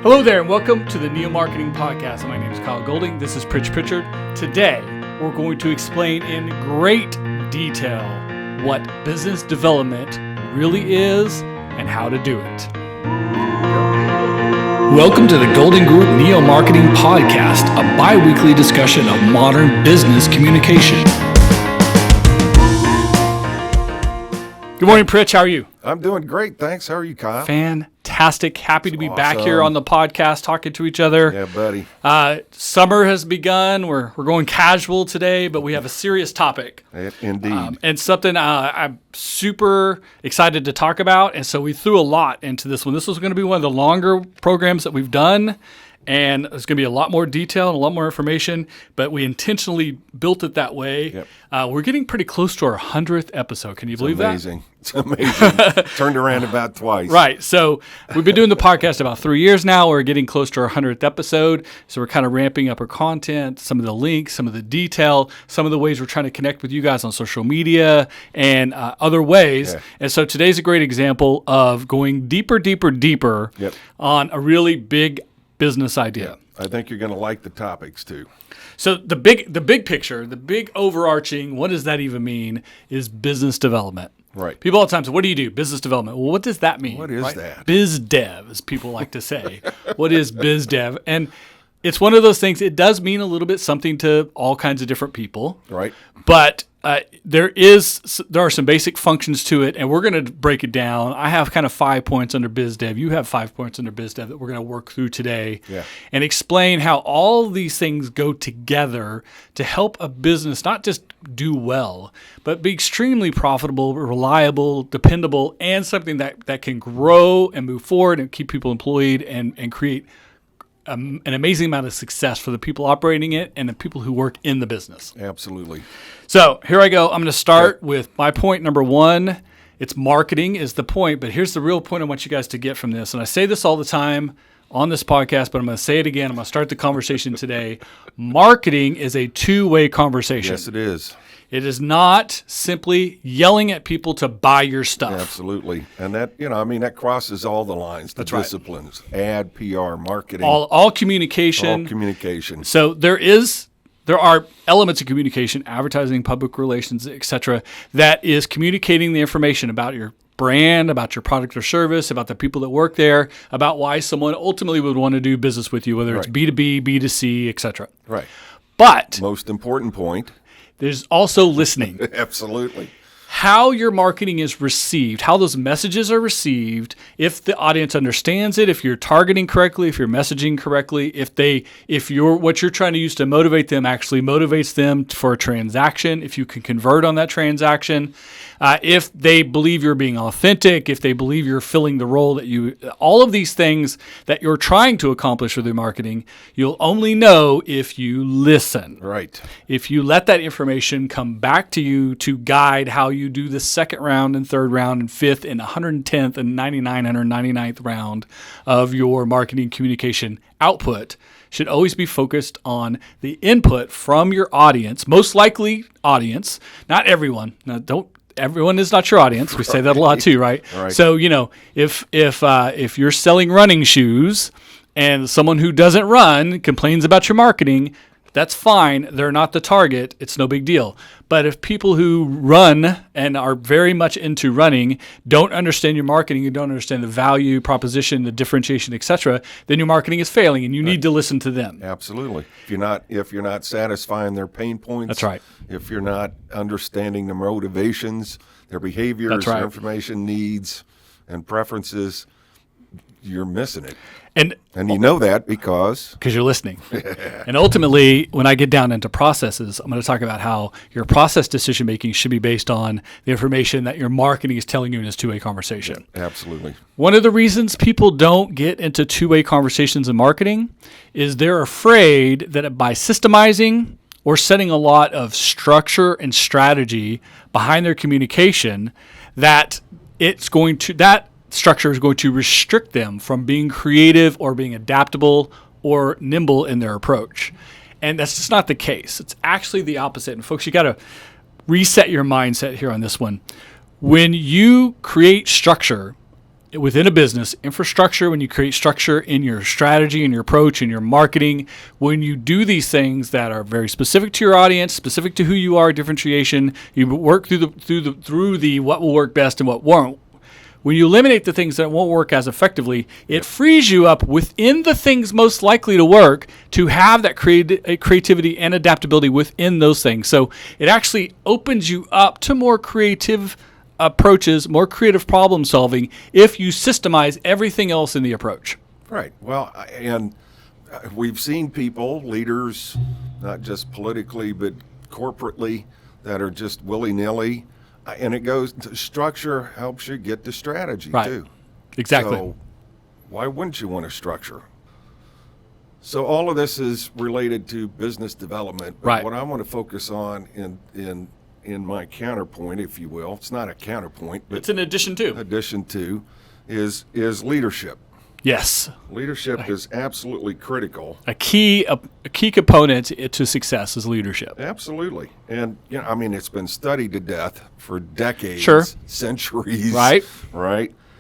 Hello there, and welcome to the Neo Marketing Podcast. My name is Kyle Golding. This is Pritch. Today, we're going to explain in great detail what business development really is and how to do it. Welcome to the Golden Group Neo Marketing Podcast, a bi-weekly discussion of modern business communication. Good morning, Pritch. How are you? I'm doing great, thanks. How are you, Kyle? Fantastic. Happy to be Awesome. back here on the podcast talking to each other. Yeah, buddy. Summer has begun. We're going casual today, but we have a serious topic. Indeed. And something I'm super excited to talk about. And so we threw a lot into this one. This was going to be one of the longer programs that we've done. And there's going to be a lot more detail and a lot more information, but we intentionally built it that way. Yep. We're getting pretty close to our 100th episode. Can you believe that? It's amazing. Turned around about twice. Right. So we've been doing the podcast about 3 years now. We're getting close to our 100th episode. So we're kind of ramping up our content, some of the links, some of the detail, some of the ways we're trying to connect with you guys on social media and other ways. Yeah. And so today's a great example of going deeper Yep. on a really big business idea. I think you're going to like the topics too. So the big picture, the big overarching, what does that even mean, is business development. Right. People all the time say, what do you do? Business development. Well, what does that mean? What is that? Biz dev, as people like to say. What is biz dev? And it's one of those things, it does mean a little bit something to all kinds of different people. Right. But there are some basic functions to it, and we're going to break it down. I have kind of 5 points under biz dev. You have 5 points under biz dev that we're going to work through today and explain how all these things go together to help a business not just do well, but be extremely profitable, reliable, dependable, and something that can grow and move forward and keep people employed and create an amazing amount of success for the people operating it and the people who work in the business. Absolutely. So here I go. I'm going to start with my point number one. It's marketing is the point, but here's the real point I want you guys to get from this. And I say this all the time on this podcast, but I'm going to say it again. I'm going to start the conversation today. Marketing is a two-way conversation. Yes, it is. It is not simply yelling at people to buy your stuff. Absolutely. And that, that crosses all the lines, the disciplines, ad, PR, marketing. All communication. All communication. So there are elements of communication, advertising, public relations, etc., that is communicating the information about your brand, about your product or service, about the people that work there, about why someone ultimately would want to do business with you, whether it's B2B, B2C, etc. Right. But most important point. There's also listening. Absolutely. How your marketing is received, how those messages are received, if the audience understands it, if you're targeting correctly, if you're messaging correctly, if what you're trying to use to motivate them actually motivates them for a transaction, if you can convert on that transaction, if they believe you're being authentic, if they believe you're filling the role all of these things that you're trying to accomplish with your marketing, you'll only know if you listen. Right. If you let that information come back to you to guide how you do the second round and third round and fifth and 110th and 199th round of your marketing communication output, should always be focused on the input from your audience, most likely audience, not everyone. Now, everyone is not your audience. We say that a lot too, right? Right. So, if you're selling running shoes and someone who doesn't run complains about your marketing, that's fine. They're not the target. It's no big deal. But if people who run and are very much into running don't understand your marketing, you don't understand the value proposition, the differentiation, etc., then your marketing is failing, and you need to listen to them. Absolutely. If you're not satisfying their pain points, that's right. If you're not understanding their motivations, their behaviors, that's right. Their information needs and preferences, you're missing it. And you know that because you're listening. And ultimately, when I get down into processes, I'm going to talk about how your process decision making should be based on the information that your marketing is telling you in this two-way conversation. Yeah, absolutely. One of the reasons people don't get into two-way conversations in marketing is they're afraid that by systemizing or setting a lot of structure and strategy behind their communication, that structure is going to restrict them from being creative or being adaptable or nimble in their approach. And that's just not the case. It's actually the opposite. And folks, you got to reset your mindset here on this one. When you create structure, within a business, infrastructure, when you create structure in your strategy and your approach and your marketing, when you do these things that are very specific to your audience, specific to who you are, differentiation, you work through the what will work best and what won't. When you eliminate the things that won't work as effectively, it frees you up within the things most likely to work to have that creativity and adaptability within those things. So it actually opens you up to more creative approaches, more creative problem solving if you systemize everything else in the approach. Right. Well, and we've seen people, leaders, not just politically, but corporately, that are just willy-nilly. And it goes to structure helps you get to strategy too. Exactly. So why wouldn't you want a structure? So all of this is related to business development. But what I want to focus on in my counterpoint, if you will, it's not a counterpoint, but it's an addition to. Is leadership. Yes. Leadership is absolutely critical. A key component to success is leadership. Absolutely. And, I mean, it's been studied to death for decades, centuries. Right.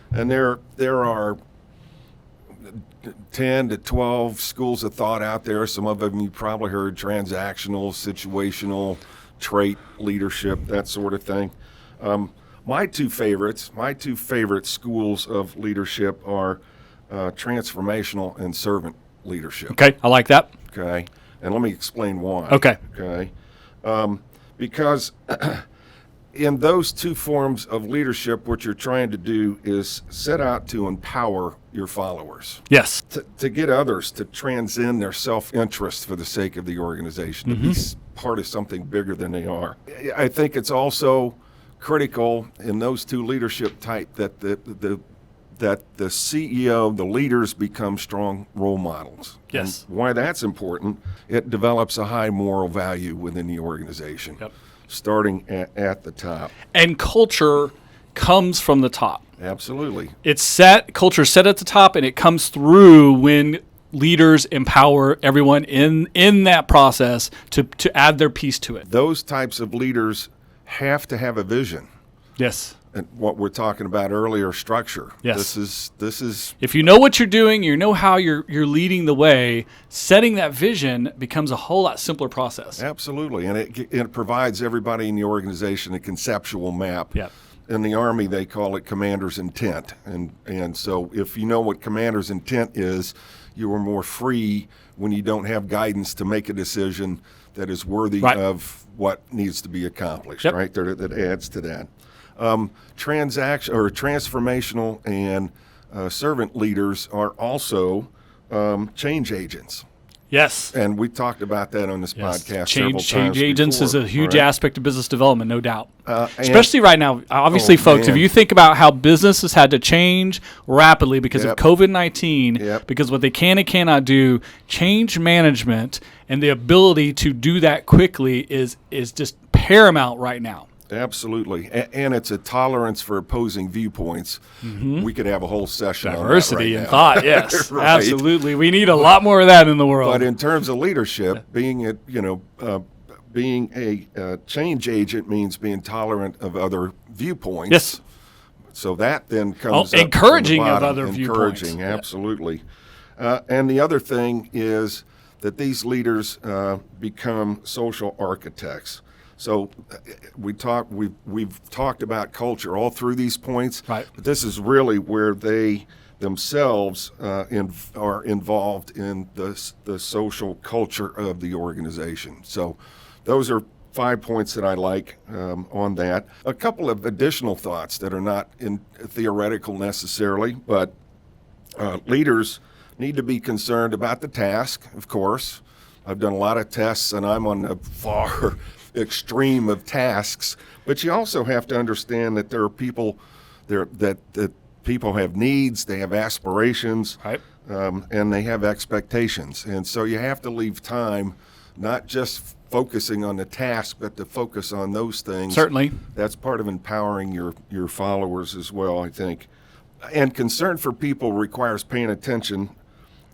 And there are 10 to 12 schools of thought out there. Some of them you probably heard: transactional, situational, trait leadership, that sort of thing. My two favorite schools of leadership are transformational and servant leadership. Okay, I like that. Okay, and let me explain why. Okay. Because in those two forms of leadership, what you're trying to do is set out to empower your followers. Yes. To get others to transcend their self-interest for the sake of the organization, to be part of something bigger than they are. I think it's also critical in those two leadership type that the CEO, the leaders, become strong role models. Yes. And why that's important, it develops a high moral value within the organization, starting at the top. And culture comes from the top. Absolutely. Culture is set at the top, and it comes through when leaders empower everyone in that process to add their piece to it. Those types of leaders have to have a vision. Yes. And what we're talking about earlier, structure. Yes. This is. If you know what you're doing, you know how you're leading the way, setting that vision becomes a whole lot simpler process. Absolutely, and it provides everybody in the organization a conceptual map. Yeah. In the Army, they call it commander's intent, and so if you know what commander's intent is, you are more free when you don't have guidance to make a decision that is worthy of what needs to be accomplished. Right, that adds to that. Transformational and servant leaders are also change agents. Yes. And we talked about that on this podcast several times. Change agents before, is a huge aspect of business development, no doubt. Especially right now. Obviously, folks, if you think about how business has had to change rapidly because of COVID-19, because what they can and cannot do, change management and the ability to do that quickly is just paramount right now. Absolutely. And it's a tolerance for opposing viewpoints. We could have a whole session diversity on that in thought, yes. Absolutely. We need a lot more of that in the world. But in terms of leadership, being a change agent means being tolerant of other viewpoints. Yes. So that then comes encouraging up of other viewpoints. Encouraging, absolutely. And the other thing is that these leaders become social architects. So we've talked about culture all through these points, right. But this is really where they themselves are involved in the social culture of the organization. So those are 5 points that I like on that. A couple of additional thoughts that are not theoretical necessarily, but leaders need to be concerned about the task, of course. I've done a lot of tests, and I'm on the far extreme of tasks, but you also have to understand that there are people that people have needs, they have aspirations, right. And they have expectations, and so you have to leave time not just focusing on the task, but to focus on those things. Certainly. That's part of empowering your followers as well, I think. And concern for people requires paying attention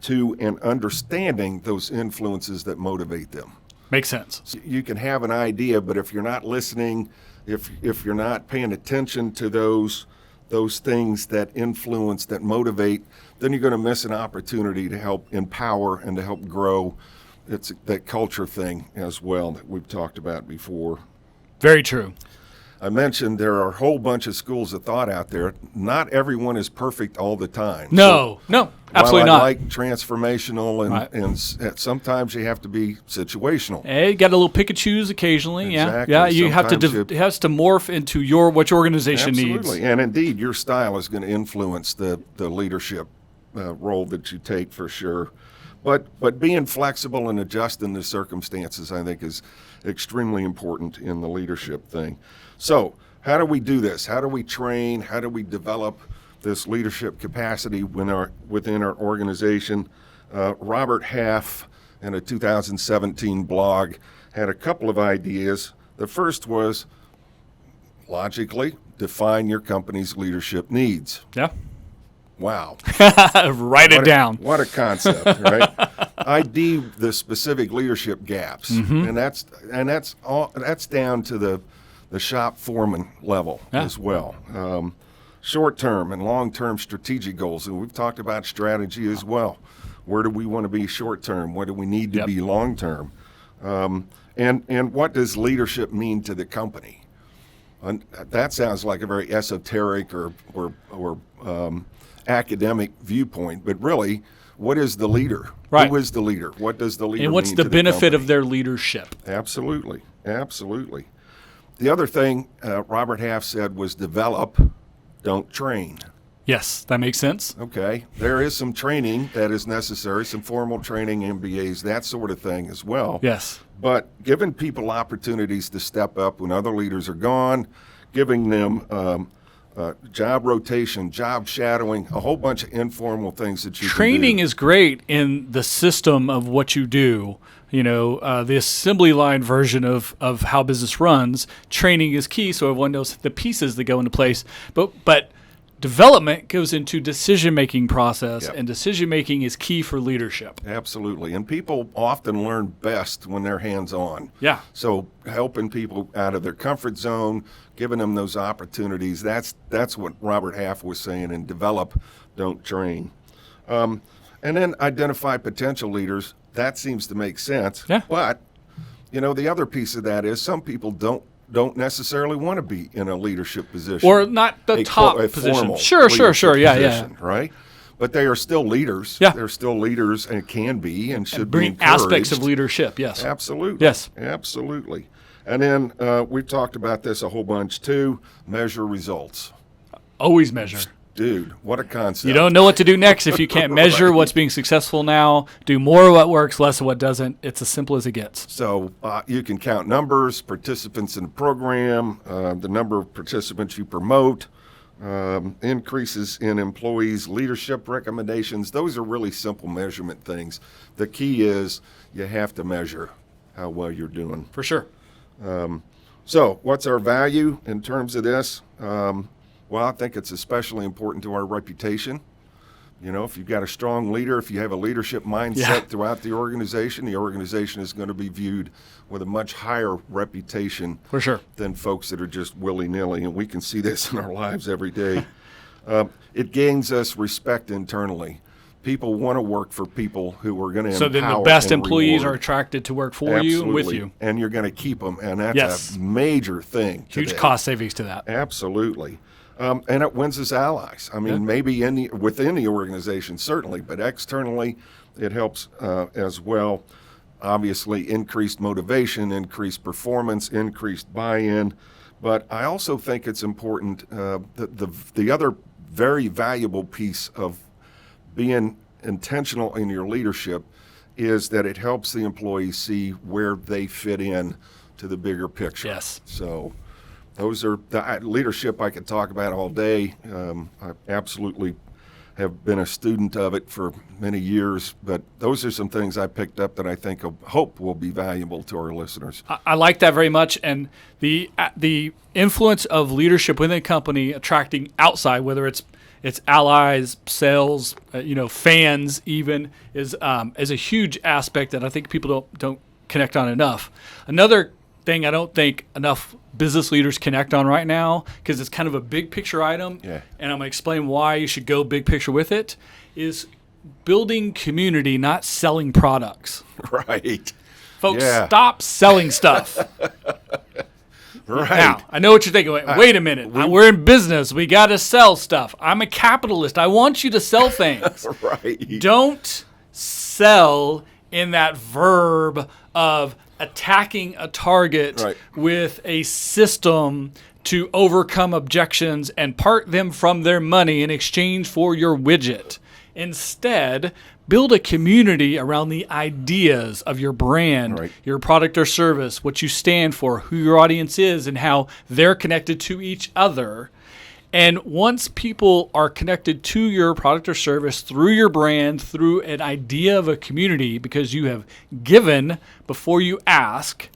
to and understanding those influences that motivate them. Makes sense. You can have an idea, but if you're not listening, if you're not paying attention to those those things that influence, that motivate, then you're going to miss an opportunity to help empower and to help grow. It's that culture thing as well that we've talked about before. Very true. I mentioned there are a whole bunch of schools of thought out there. Not everyone is perfect all the time. No, absolutely not. not. I like transformational, and sometimes you have to be situational. Hey, you got a little pick and choose occasionally. Exactly. Yeah. You have to. Sometimes It has to morph into what your organization needs. Absolutely, and indeed, your style is going to influence the leadership role that you take for sure. But being flexible and adjusting to circumstances, I think, is extremely important in the leadership thing. So how do we do this? How do we train? How do we develop this leadership capacity within our organization? Robert Half, in a 2017 blog, had a couple of ideas. The first was, logically, define your company's leadership needs. Yeah. Wow. Write it down. What a concept, right? ID the specific leadership gaps, and that's down to the shop foreman level as well. Short-term and long-term strategic goals, and we've talked about strategy as well. Where do we want to be short-term? What do we need to be long-term? And what does leadership mean to the company? And that sounds like a very esoteric or academic viewpoint, but really, what is the leader? Right. Who is the leader? What does the leader And what's mean the to benefit company? of their leadership? Absolutely. The other thing Robert Half said was develop, don't train. Yes, that makes sense. Okay. There is some training that is necessary, some formal training, MBAs, that sort of thing as well. Yes. But giving people opportunities to step up when other leaders are gone, giving them job rotation, job shadowing, a whole bunch of informal things that you Training can do. is great in the system of what you do. The assembly line version of how business runs. Training is key, so everyone knows the pieces that go into place. But development goes into decision-making process, and decision-making is key for leadership. Absolutely. And people often learn best when they're hands-on. Yeah. So helping people out of their comfort zone, giving them those opportunities, that's what Robert Half was saying, and develop, don't train. And then identify potential leaders. That seems to make sense. Yeah. But, the other piece of that is some people don't necessarily want to be in a leadership position. Or not the top position. Formal Sure. Yeah. position, right? But they are still leaders. Yeah. They're still leaders and can be and should Bring be encouraged. aspects of leadership, yes. Absolutely. Yes. Absolutely. And then we've talked about this a whole bunch too, measure results. Always measure. Dude, what a concept. You don't know what to do next if you can't measure what's being successful now. Do more of what works, less of what doesn't. It's as simple as it gets. So you can count numbers, participants in the program, the number of participants you promote, increases in employees' leadership recommendations. Those are really simple measurement things. The key is you have to measure how well you're doing. For sure. So what's our value in terms of this? Well, I think it's especially important to our reputation. If you've got a strong leader, if you have a leadership mindset throughout the organization is going to be viewed with a much higher reputation For sure. than folks that are just willy-nilly, and we can see this in our lives every day. It gains us respect internally. People want to work for people who are going to empower. So then the best and employees reward. are attracted to work for you and with you. And you're going to keep them, and that's a major thing Huge today. cost savings to that. Absolutely. And it wins us allies. I mean, maybe within the organization, certainly, but externally, it helps as well. Obviously, increased motivation, increased performance, increased buy-in. But I also think it's important, the other very valuable piece of being intentional in your leadership is that it helps the employees see where they fit in to the bigger picture. Yes. So those are the leadership I could talk about all day. I absolutely have been a student of it for many years, but those are some things I picked up that I hope will be valuable to our listeners. I like that very much, and the influence of leadership within a company attracting outside, whether it's allies, sales, fans, even is a huge aspect that I think people don't connect on enough. Another thing I don't think enough business leaders connect on right now, because it's kind of a big picture item, and I'm going to explain why you should go big picture with it, is building community, not selling products. Right. Folks, stop selling stuff. Right. Now, I know what you're thinking. Wait a minute. We're in business. We got to sell stuff. I'm a capitalist. I want you to sell things. Right. Don't sell in that verb of attacking a target with a system to overcome objections and part them from their money in exchange for your widget. Instead, build a community around the ideas of your brand, your product or service, what you stand for, who your audience is, and how they're connected to each other. And once people are connected to your product or service through your brand, through an idea of a community, because you have given before you ask,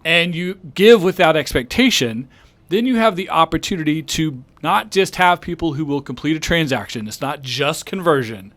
and you give without expectation, then you have the opportunity to not just have people who will complete a transaction. It's not just conversion,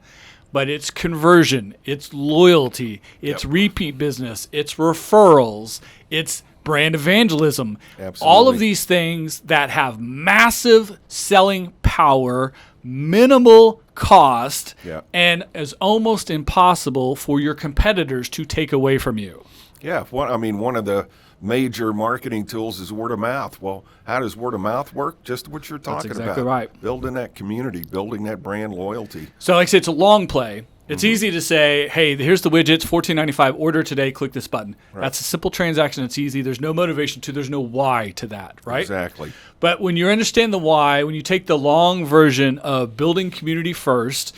but it's conversion, it's loyalty, it's repeat business, it's referrals, it's brand evangelism. Absolutely. All of these things that have massive selling power, minimal cost, and is almost impossible for your competitors to take away from you. Yeah, one of the major marketing tools is word of mouth. Well, how does word of mouth work? Just what you're talking about. That's exactly right. Building that community, building that brand loyalty. So like I said, it's a long play. It's easy to say, hey, here's the widgets, $14.95, order today, click this button. That's a simple transaction. It's easy. There's no motivation there's no why to that, right? Exactly. But when you understand the why, when you take the long version of building community first,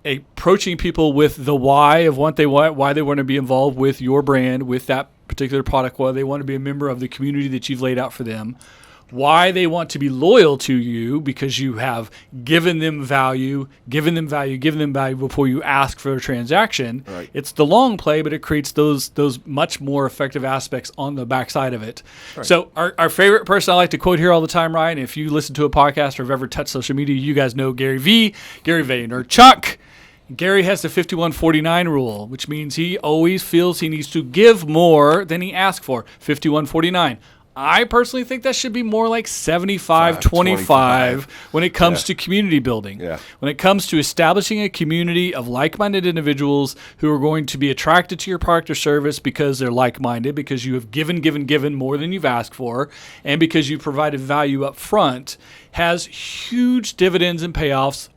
approaching people with the why of what they want, why they want to be involved with your brand, with that particular product, why they want to be a member of the community that you've laid out for them, why they want to be loyal to you because you have given them value before you ask for a transaction. It's the long play, but it creates those much more effective aspects on the backside of it. So our favorite person I like to quote here all the time, Ryan, if you listen to a podcast or have ever touched social media, you guys know Gary Vaynerchuk. Gary has the 51-49 rule, which means he always feels he needs to give more than he asks for. 51-49. I personally think that should be more like 75-25 when it comes to community building. When it comes to establishing a community of like-minded individuals who are going to be attracted to your product or service because they're like-minded, because you have given more than you've asked for, and because you provided value up front, has huge dividends and payoffs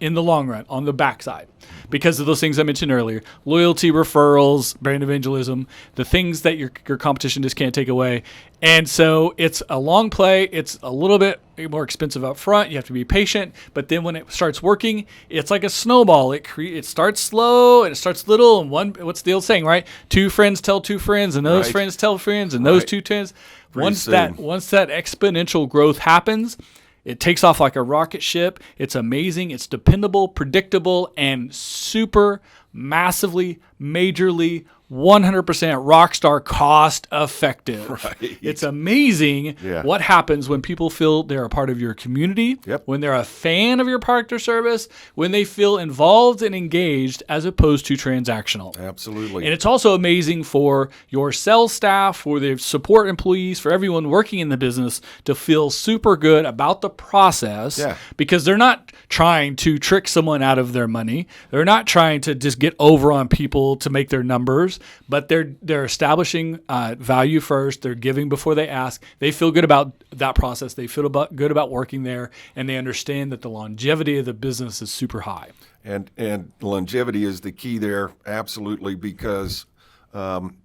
in the long run, on the backside. Because of those things I mentioned earlier, loyalty, referrals, brand evangelism, the things that your competition just can't take away. And so it's a long play. It's a little bit more expensive up front. You have to be patient. But then when it starts working, it's like a snowball. It starts slow and it starts little. And what's the old saying, right? Two friends tell two friends, and those friends tell friends, and those two friends. Once that exponential growth happens, it takes off like a rocket ship. It's amazing. It's dependable, predictable, and super massively, majorly, 100% rockstar cost effective. It's amazing what happens when people feel they're a part of your community, when they're a fan of your product or service, when they feel involved and engaged as opposed to transactional. Absolutely. And it's also amazing for your sales staff, for the support employees, for everyone working in the business to feel super good about the process because they're not trying to trick someone out of their money. They're not trying to just get over on people to make their numbers, but they're establishing value first. They're giving before they ask. They feel good about that process. They feel good about working there, and they understand that the longevity of the business is super high. And longevity is the key there, absolutely, because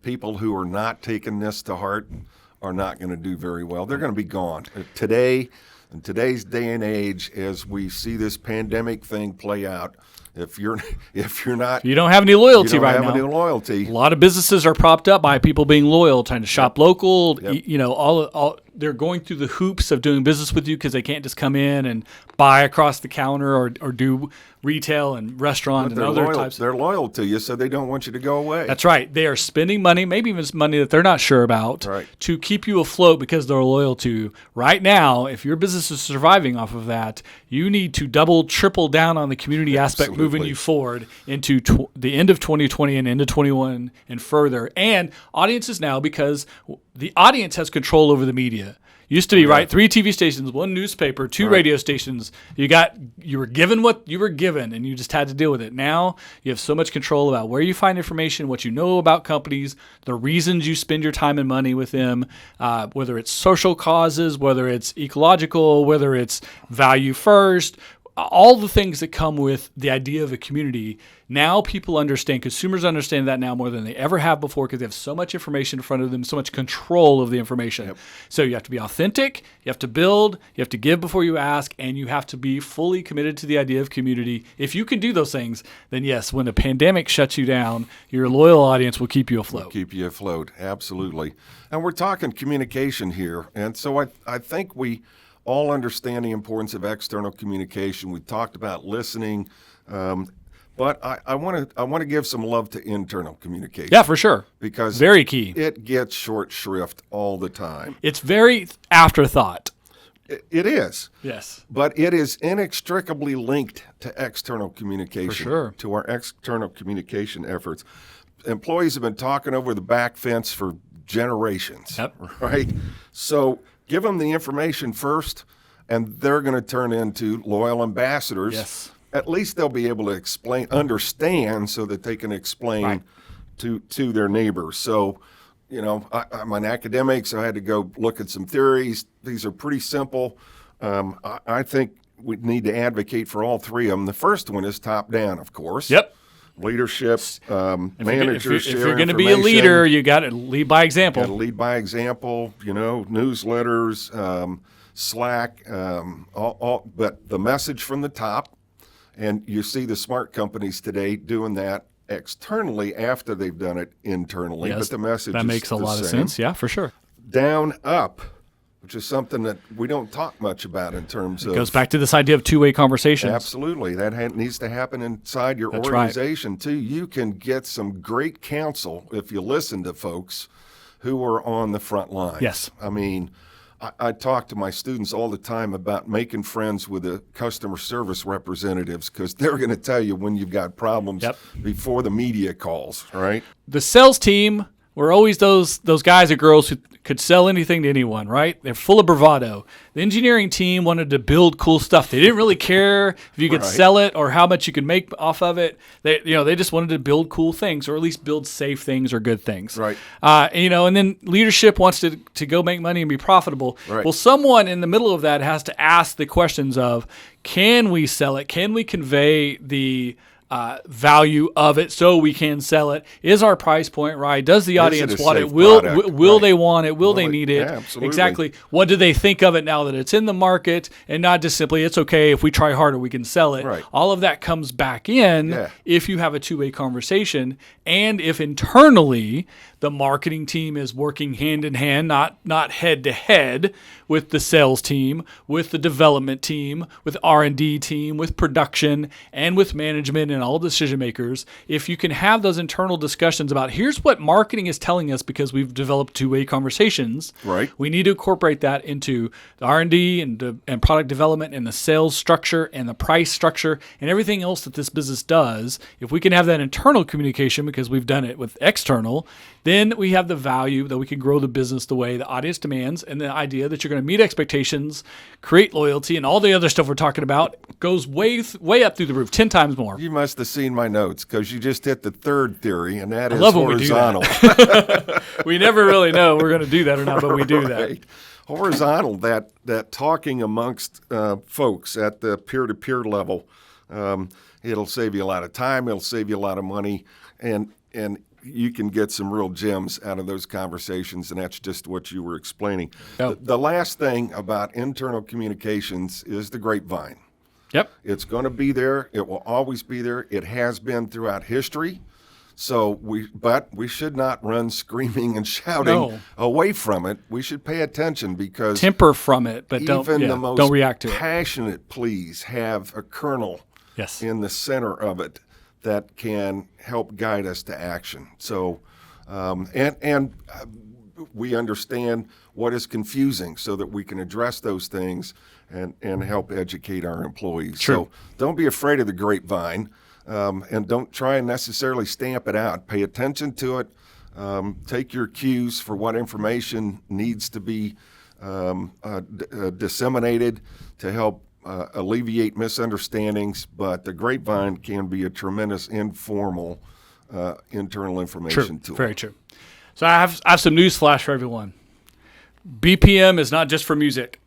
people who are not taking this to heart are not going to do very well. They're going to be gone. Today, in today's day and age, as we see this pandemic thing play out, if you don't have any loyalty right now. A lot of businesses are propped up by people being loyal, trying to shop local. All they're going through the hoops of doing business with you because they can't just come in and buy across the counter or do retail and restaurant and other types. They're loyal to you, so they don't want you to go away. That's right. They are spending money, maybe even money that they're not sure about, to keep you afloat because they're loyal to you. Right now, if your business is surviving off of that, you need to double, triple down on the community aspect, moving you forward into the end of 2020 and into 21 and further. And audiences now, because the audience has control over the media. Used to be, right, 3 TV stations, 1 newspaper, 2 radio stations. You were given what you were given, and you just had to deal with it. Now you have so much control about where you find information, what you know about companies, the reasons you spend your time and money with them, whether it's social causes, whether it's ecological, whether it's value first, all the things that come with the idea of a community. Now people understand, consumers understand that now more than they ever have before because they have so much information in front of them, so much control of the information. Yep. So you have to be authentic, you have to build, you have to give before you ask, and you have to be fully committed to the idea of community. If you can do those things, then yes, when the pandemic shuts you down, your loyal audience will keep you afloat. Keep you afloat, absolutely. And we're talking communication here, and so I think we all understand the importance of external communication. We talked about listening, but I want to give some love to internal communication. Yeah, for sure. Because very key. It gets short shrift all the time. It's very afterthought. It is. Yes. But it is inextricably linked to external communication. For sure. To our external communication efforts. Employees have been talking over the back fence for generations. Yep. Right? So give them the information first, and they're going to turn into loyal ambassadors. Yes. At least they'll be able to understand so that they can explain to their neighbors. So, I'm an academic, so I had to go look at some theories. These are pretty simple. I think we need to advocate for all 3 of them. The first one is top down, of course. Yep. Leadership, managers. If you're going to be a leader, you got to lead by example. Got to lead by example. Newsletters, Slack, but the message from the top, and you see the smart companies today doing that externally after they've done it internally. Yes, but the message that makes a lot of sense. Yeah, for sure. Down up, which is something that we don't talk much about in terms of. It goes back to this idea of two-way conversations. Absolutely. That needs to happen inside your organization, too. You can get some great counsel if you listen to folks who are on the front lines. Yes. I mean, I talk to my students all the time about making friends with the customer service representatives because they're going to tell you when you've got problems before the media calls, right? The sales team were always those guys or girls who could sell anything to anyone, right? They're full of bravado. The engineering team wanted to build cool stuff. They didn't really care if you could sell it or how much you could make off of it. They just wanted to build cool things, or at least build safe things or good things. Right. And then leadership wants to go make money and be profitable. Right. Well, someone in the middle of that has to ask the questions of, can we sell it? Can we convey the value of it so we can sell it? Is our price point right? Does the audience want it? Will they want it? Will they need it? Yeah, absolutely. Exactly. What do they think of it now that it's in the market, and not just simply it's okay if we try harder we can sell it. Right. All of that comes back in if you have a two-way conversation, and if internally the marketing team is working hand in hand, not head to head with the sales team, with the development team, with R&D team, with production, and with management and all decision makers. If you can have those internal discussions about here's what marketing is telling us because we've developed two-way conversations. Right. We need to incorporate that into the R&D and product development and the sales structure and the price structure and everything else that this business does. If we can have that internal communication because we've done it with external, then we have the value that we can grow the business the way the audience demands, and the idea that you're going to meet expectations, create loyalty, and all the other stuff we're talking about goes way up through the roof, 10 times more. You must have seen my notes because you just hit the third theory, and that is horizontal. We never really know we're going to do that or not, but we do that. Horizontal, that talking amongst folks at the peer-to-peer level, it'll save you a lot of time, it'll save you a lot of money, and you can get some real gems out of those conversations, and that's just what you were explaining. Yep. The last thing about internal communications is the grapevine. Yep. It's going to be there. It will always be there. It has been throughout history. So but we should not run screaming and shouting away from it. We should pay attention because temper from it, but don't react to it. Passionate pleas have a kernel in the center of it that can help guide us to action. So, and we understand what is confusing so that we can address those things and help educate our employees. True. So don't be afraid of the grapevine, and don't try and necessarily stamp it out. Pay attention to it. Take your cues for what information needs to be disseminated to help alleviate misunderstandings, but the grapevine can be a tremendous informal internal information tool. Very true. So I have some news flash for everyone. BPM is not just for music.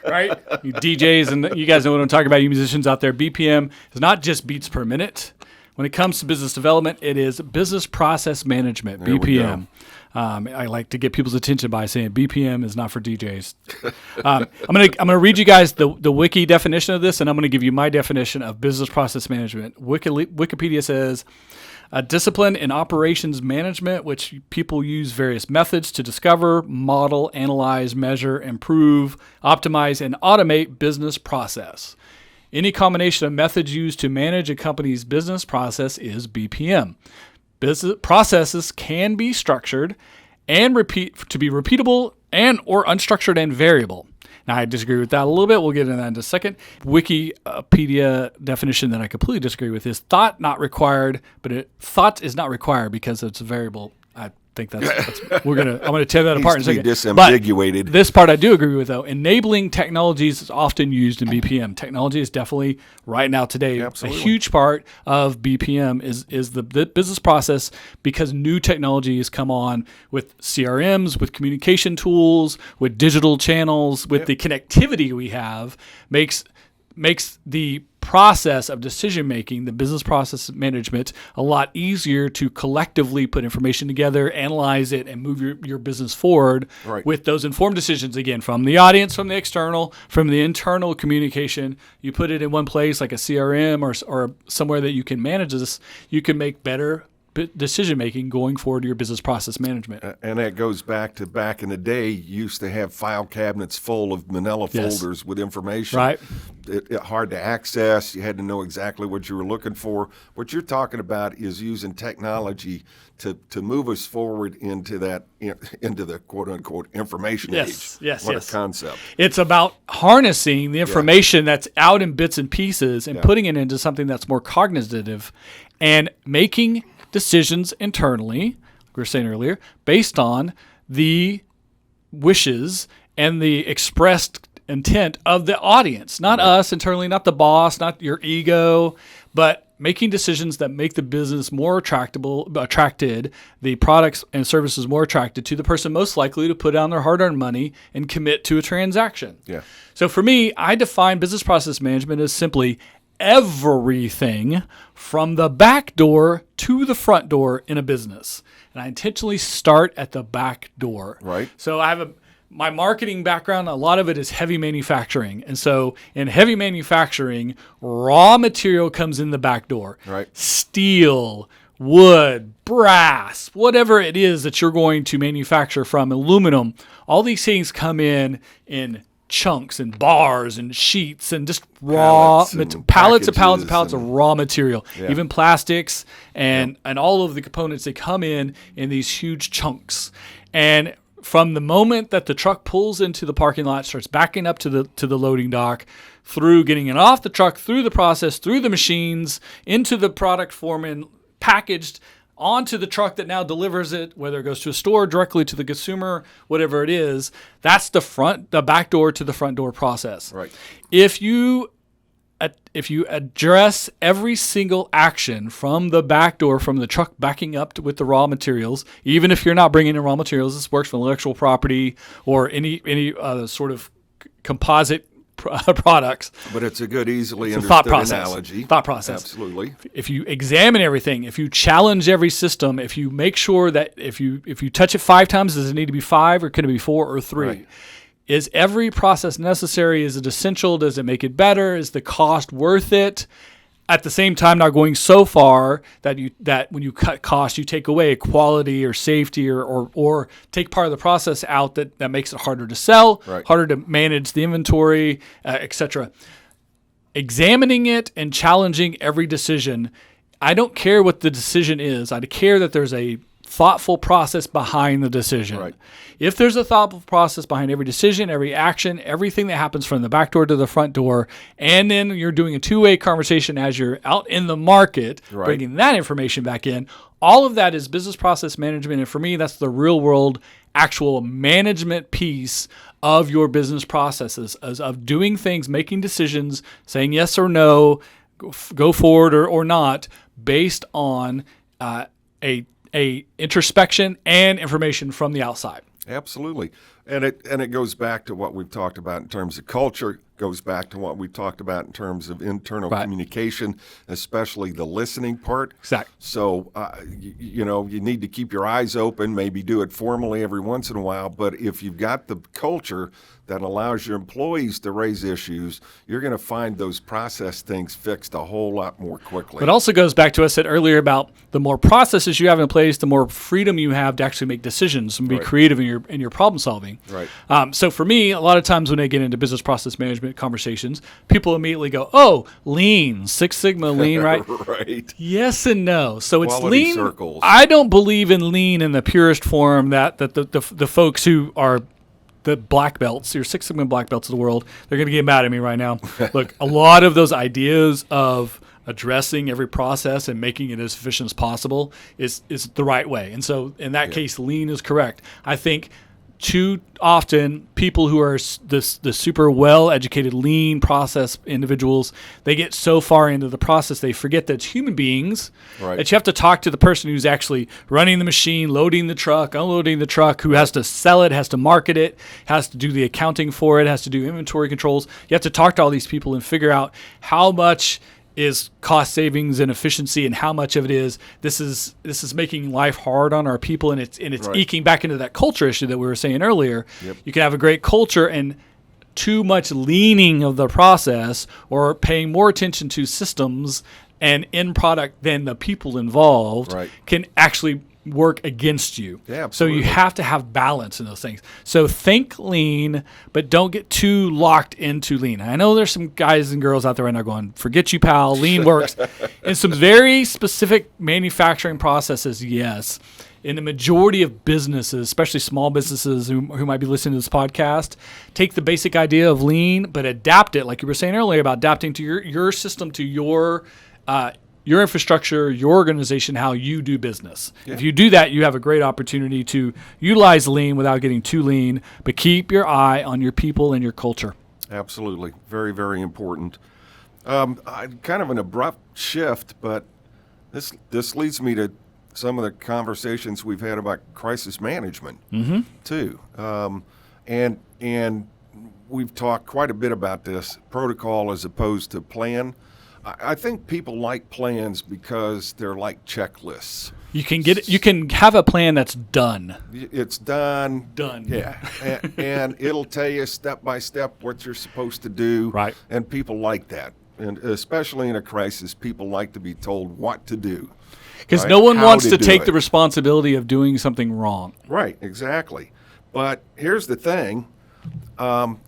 Right? You DJs and you guys know what I'm talking about, you musicians out there. BPM is not just beats per minute. When it comes to business development, it is business process management, there BPM. I like to get people's attention by saying BPM is not for DJs. I'm gonna read you guys the wiki definition of this, and I'm gonna give you my definition of business process management. Wikipedia says, a discipline in operations management, which people use various methods to discover, model, analyze, measure, improve, optimize, and automate business process. Any combination of methods used to manage a company's business process is BPM. Business processes can be structured and to be repeatable and or unstructured and variable. Now, I disagree with that a little bit. We'll get into that in a second. Wikipedia definition that I completely disagree with is thought not required, but thought is not required because it's a variable. I think I'm gonna tear that apart in a second. Disambiguated. But this part I do agree with, though. Enabling technologies is often used in BPM. Technology is definitely right now today a huge part of BPM is the business process, because new technologies come on with CRMs, with communication tools, with digital channels, with the connectivity we have makes the process of decision making, the business process management, a lot easier to collectively put information together, analyze it, and move your business forward with those informed decisions, again, from the audience, from the external, from the internal communication. You put it in one place like a CRM or somewhere that you can manage this, you can make better decision making going forward to your business process management. And that goes back in the day, you used to have file cabinets full of manila folders with information. Right. Hard to access. You had to know exactly what you were looking for. What you're talking about is using technology to move us forward into the quote unquote information age. What a concept. It's about harnessing the information that's out in bits and pieces and putting it into something that's more cognitive and making decisions internally, like we were saying earlier, based on the wishes and the expressed intent of the audience, not us internally, not the boss, not your ego, but making decisions that make the business more attracted, the products and services more attracted to the person most likely to put down their hard-earned money and commit to a transaction. Yeah. So for me, I define business process management as simply everything from the back door to the front door in a business. And I intentionally start at the back door. Right. So I have my marketing background, a lot of it is heavy manufacturing. And so in heavy manufacturing, raw material comes in the back door. Right. Steel, wood, brass, whatever it is that you're going to manufacture from, aluminum, all these things come in chunks and bars and sheets and just raw pallets of raw material, even plastics and all of the components that come in these huge chunks. And from the moment that the truck pulls into the parking lot, starts backing up to the loading dock, through getting it off the truck, through the process, through the machines, into the product form and packaged onto the truck that now delivers it, whether it goes to a store, directly to the consumer, whatever it is, that's the back door to the front door process. Right. If you address every single action from the back door, from the truck backing up with the raw materials, even if you're not bringing in raw materials, this works for intellectual property or any sort of composite products. But it's a good, easily understood analogy. Thought process. Absolutely. If you examine everything, if you challenge every system, if you make sure that if you touch it 5 times, does it need to be 5 or can it be 4 or 3? Right. Is every process necessary? Is it essential? Does it make it better? Is the cost worth it? at the same time not going so far that when you cut costs, you take away quality or safety or take part of the process out that makes it harder to sell, harder to manage the inventory, etc. Examining it and challenging every decision. I don't care what the decision is. I care that there's a thoughtful process behind the decision. Right. If there's a thoughtful process behind every decision, every action, everything that happens from the back door to the front door, and then you're doing a two-way conversation as you're out in the market, bringing that information back in, all of that is business process management. And for me, that's the real world actual management piece of your business processes, of doing things, making decisions, saying yes or no, go forward or not, based on a introspection and information from the outside. Absolutely. And it goes back to what we've talked about in terms of culture, goes back to what we've talked about in terms of internal communication, especially the listening part. Exactly. So, you need to keep your eyes open, maybe do it formally every once in a while. But if you've got the culture that allows your employees to raise issues, you're going to find those process things fixed a whole lot more quickly. It also goes back to what I said earlier about the more processes you have in place, the more freedom you have to actually make decisions and be creative in your problem solving. Right. So for me, a lot of times when I get into business process management conversations, people immediately go, "Oh, lean, Six Sigma, lean, right?" Right. Yes and no. So it's Quality lean. circles. I don't believe in lean in the purest form that the folks who are the black belts, your Six Sigma black belts of the world, they're going to get mad at me right now. Look, a lot of those ideas of addressing every process and making it as efficient as possible is the right way. And so in that case, lean is correct. I think too often people who are the super well-educated lean process individuals, they get so far into the process they forget that it's human beings, that you have to talk to the person who's actually running the machine, loading the truck, unloading the truck, who has to sell it, has to market it, has to do the accounting for it, has to do inventory controls. You have to talk to all these people and figure out how much is cost savings and efficiency, and how much of it is this is making life hard on our people, and it's eking back into that culture issue that we were saying earlier. You can have a great culture and too much leaning of the process, or paying more attention to systems and end product than the people involved, can actually work against you. So you have to have balance in those things. So think lean, but don't get too locked into lean. I know there's some guys and girls out there right now going, "Forget you, pal, lean works." In some very specific manufacturing processes, yes. In the majority of businesses, especially small businesses who might be listening to this podcast, take the basic idea of lean, but adapt it, like you were saying earlier, about adapting to your system, to your infrastructure, your organization, how you do business. If you do that, you have a great opportunity to utilize lean without getting too lean, but keep your eye on your people and your culture. Absolutely. Very, very important. Kind of an abrupt shift, but this leads me to some of the conversations we've had about crisis management too. And we've talked quite a bit about this, protocol as opposed to plan. I think people like plans because they're like checklists. You can have a plan that's done. It's done. Yeah. and it'll tell you step by step what you're supposed to do. Right. And people like that. And especially in a crisis, people like to be told what to do. Because no one wants to take the responsibility of doing something wrong. Right, exactly. But here's the thing. In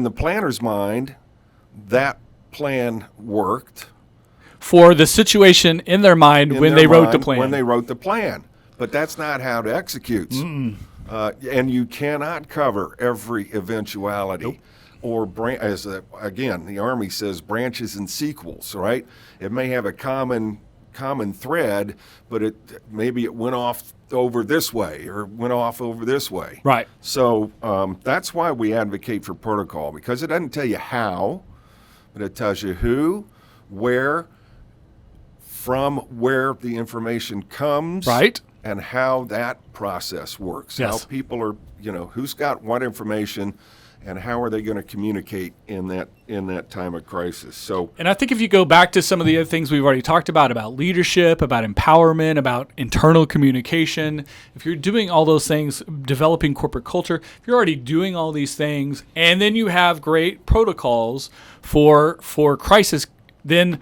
the planner's mind, that plan worked for the situation in their mind when they wrote the plan. But that's not how it executes. And you cannot cover every eventuality. Or again, the Army says branches and sequels, right? It may have a common thread, but maybe it went off over this way or went off over this way. Right. So that's why we advocate for protocol, because it doesn't tell you how, but it tells you who, where, from where the information comes, right, and how that process works. Yes. How people are, who's got what information, and how are they going to communicate in that time of crisis? So, and I think if you go back to some of the other things we've already talked about leadership, about empowerment, about internal communication, if you're doing all those things, developing corporate culture, if you're already doing all these things, and then you have great protocols for crisis then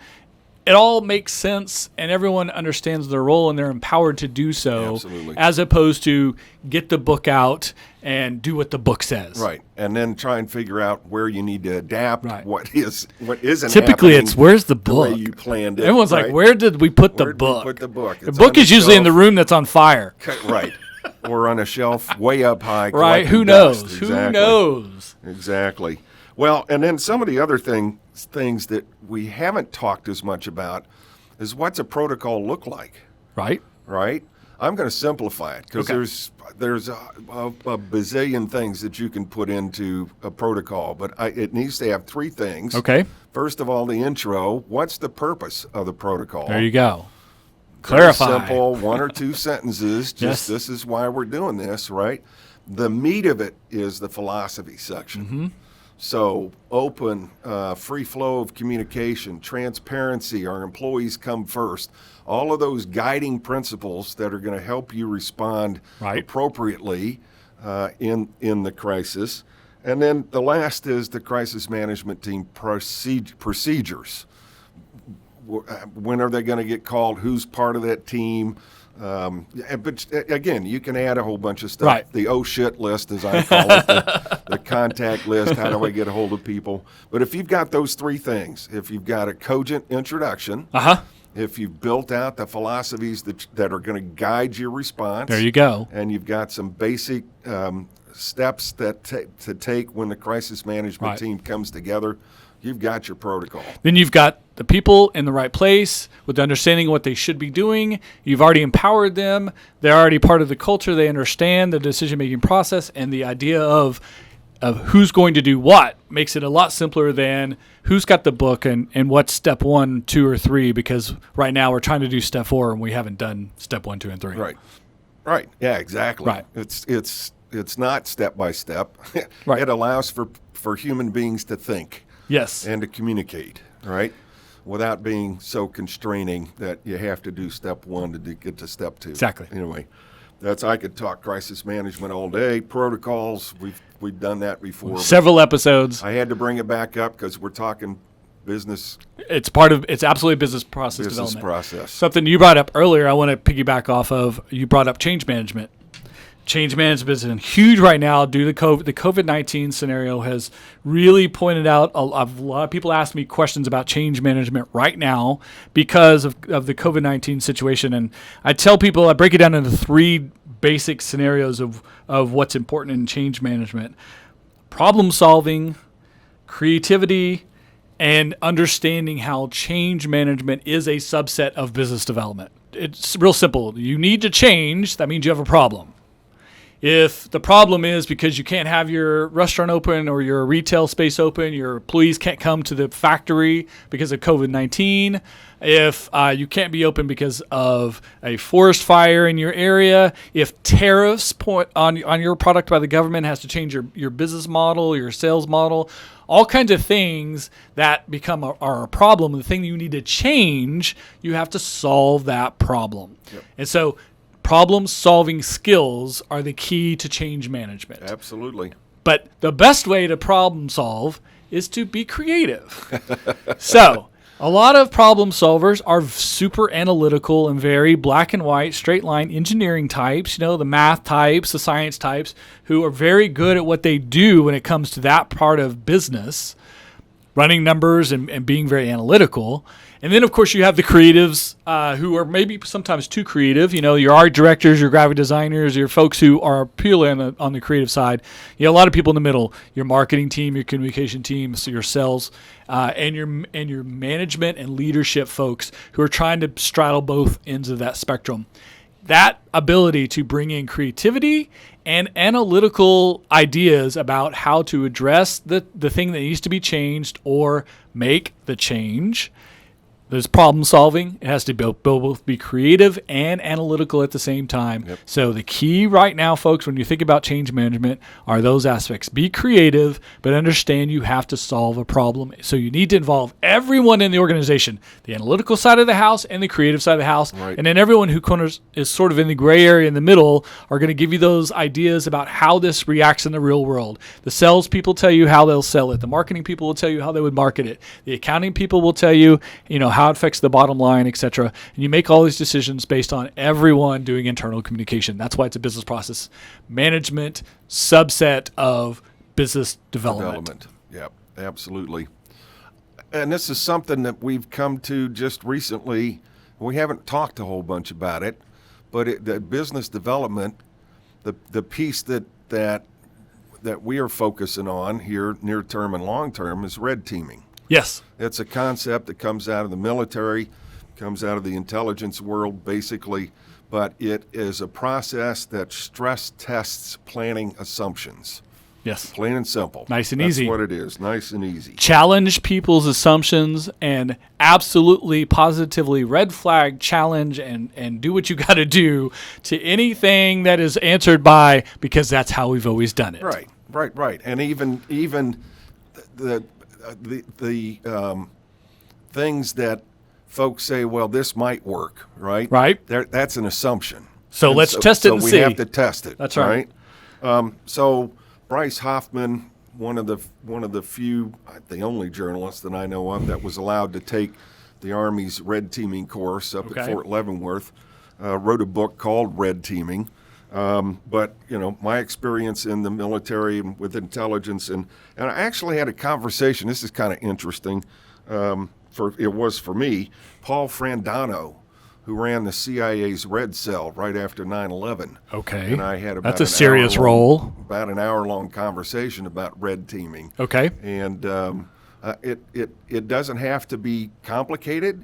it all makes sense and everyone understands their role and they're empowered to do so. Absolutely. As opposed to get the book out and do what the book says. Right. And then try and figure out where you need to adapt, Right. what isn't Typically, happening it's where's the the book? way you planned it. Everyone's right? like, where did we put the Where did we book? put the book? The It's book on is usually in the shelf. room that's on fire. Right. Or on a shelf way up high. Right? Who collecting dust. knows? Exactly. Who knows? Exactly. Well, and then some of the other things that we haven't talked as much about is what's a protocol look like, Right? right? I'm going to simplify it because there's a bazillion things that you can put into a protocol, but it needs to have three things. Okay. First of all, the intro. What's the purpose of the protocol? There you go. Very Clarify. simple, one or two sentences. Just Yes. This is why we're doing this, right? The meat of it is the philosophy section. Mm-hmm. So open, free flow of communication, transparency, our employees come first. All of those guiding principles that are going to help you respond Right. appropriately in the crisis. And then the last is the crisis management team procedures. When are they going to get called? Who's part of that team? But again, you can add a whole bunch of stuff. Right. The oh shit list, as I call it, the contact list. How do I get a hold of people? But if you've got those three things, if you've got a cogent introduction, if you've built out the philosophies that are going to guide your response, There you go. and you've got some basic steps to take when the crisis management Right. team comes together, you've got your protocol. Then you've got the people in the right place with the understanding of what they should be doing. You've already empowered them. They're already part of the culture. They understand the decision-making process, and the idea of who's going to do what makes it a lot simpler than who's got the book and what's step 1, 2, or 3, because right now we're trying to do step 4 and we haven't done step 1, 2, and 3. Right. Yeah, exactly. Right. It's not step by step. Right. It allows for human beings to think Yes. and to communicate, right? Without being so constraining that you have to do step 1 to get to step 2. Exactly. Anyway, I could talk crisis management all day. Protocols, we've done that before. Several episodes. I had to bring it back up because we're talking business It's absolutely business process development. process. Something you brought up earlier, I want to piggyback off of. You brought up change management. Change management is huge right now due to the COVID-19 scenario has really pointed out a lot of people ask me questions about change management right now because of the COVID-19 situation. And I tell people, I break it down into 3 basic scenarios of what's important in change management: problem solving, creativity, and understanding how change management is a subset of business development. It's real simple. You need to change. That means you have a problem. If the problem is because you can't have your restaurant open or your retail space open, your employees can't come to the factory because of COVID-19, if you can't be open because of a forest fire in your area, if tariffs on your product by the government has to change your business model, your sales model, all kinds of things that are a problem. The thing you need to change, you have to solve that problem. Yep. And so problem-solving skills are the key to change management. Absolutely. But the best way to problem solve is to be creative. So a lot of problem solvers are super analytical and very black and white, straight line engineering types, the math types, the science types, who are very good at what they do when it comes to that part of business, running numbers and being very analytical. And then, of course, you have the creatives who are maybe sometimes too creative. Your art directors, your graphic designers, your folks who are purely on the creative side. A lot of people in the middle, your marketing team, your communication team, so your sales, and your management and leadership folks who are trying to straddle both ends of that spectrum. That ability to bring in creativity and analytical ideas about how to address the thing that needs to be changed or make the change There's problem solving. It has to both be creative and analytical at the same time. Yep. So the key right now, folks, when you think about change management, are those aspects. Be creative, but understand you have to solve a problem. So you need to involve everyone in the organization, the analytical side of the house and the creative side of the house. Right. And then everyone who is sort of in the gray area in the middle are going to give you those ideas about how this reacts in the real world. The sales people tell you how they'll sell it. The marketing people will tell you how they would market it. The accounting people will tell you, how it affects the bottom line, et cetera. And you make all these decisions based on everyone doing internal communication. That's why it's a business process management subset of business development. Yep, absolutely. And this is something that we've come to just recently. We haven't talked a whole bunch about it, but the business development, the piece that we are focusing on here, near term and long term, is red teaming. Yes. It's a concept that comes out of the military, comes out of the intelligence world, basically, but it is a process that stress tests planning assumptions. Yes. Plain and simple. Nice and easy. That's what it is. Nice and easy. Challenge people's assumptions and absolutely, positively red flag challenge and do what you got to do to anything that is answered by, because that's how we've always done it. Right. And even the things that folks say, well, this might work, right? Right. That's an assumption. So let's test it and see. see. We have to test it. That's right. So Bryce Hoffman, one of the few, the only journalist that I know of that was allowed to take the Army's red teaming course up at Fort Leavenworth, wrote a book called Red Teaming. But my experience in the military and with intelligence, and I actually had a conversation. This is kind of interesting. For me, Paul Frandano, who ran the CIA's Red Cell right after 9/11. Okay, and I had that's a serious role. About an hour-long conversation about red teaming. Okay, and it doesn't have to be complicated,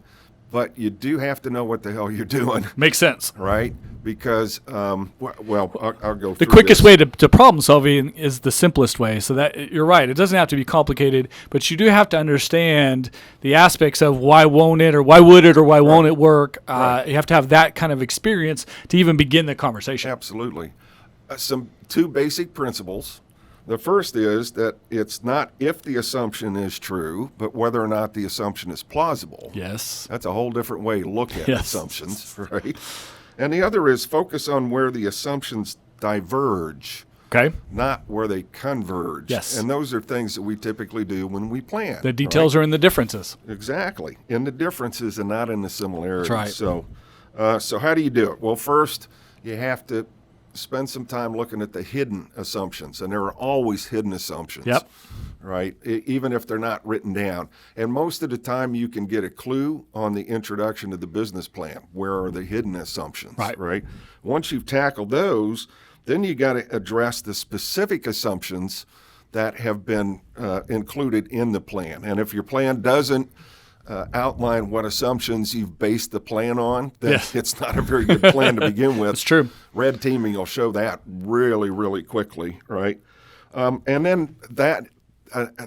but you do have to know what the hell you're doing. Makes sense, right? Because, I'll go through the quickest way to problem solving is the simplest way. So that you're right. It doesn't have to be complicated, but you do have to understand the aspects of why won't it, or why would it, or why won't it work. You have to have that kind of experience to even begin the conversation. Absolutely. Two basic principles. The first is that it's not if the assumption is true, but whether or not the assumption is plausible. Yes. That's a whole different way to look at assumptions, right? And the other is focus on where the assumptions diverge, not where they converge. Yes. And those are things that we typically do when we plan. The details are in the differences. Exactly. In the differences and not in the similarities. That's right. So how do you do it? Well, first, you have to spend some time looking at the hidden assumptions, and there are always hidden assumptions. Yep. Right? Even if they're not written down. And most of the time you can get a clue on the introduction to the business plan. Where are the hidden assumptions? Right? Once you've tackled those, then you got to address the specific assumptions that have been included in the plan. And if your plan doesn't outline what assumptions you've based the plan on, then it's not a very good plan to begin with. That's true. Red teaming will show that really, really quickly, right? And then that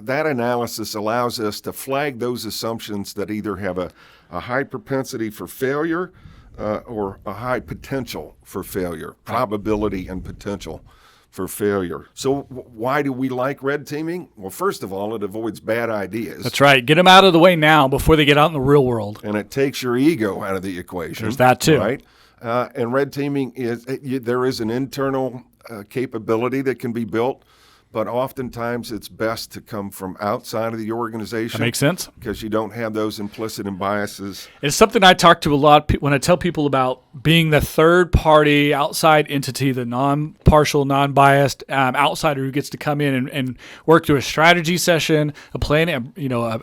analysis allows us to flag those assumptions that either have a high propensity for failure or a high potential for failure, probability and potential for failure. So why do we like red teaming? Well, first of all, it avoids bad ideas. That's right. Get them out of the way now before they get out in the real world. And it takes your ego out of the equation. There's that too. Right? And red teaming there is an internal capability that can be built, but oftentimes it's best to come from outside of the organization. That makes sense. Because you don't have those implicit biases. It's something I talk to a lot when I tell people about being the third party outside entity, the non-partial, non-biased outsider who gets to come in and work through a strategy session, a plan,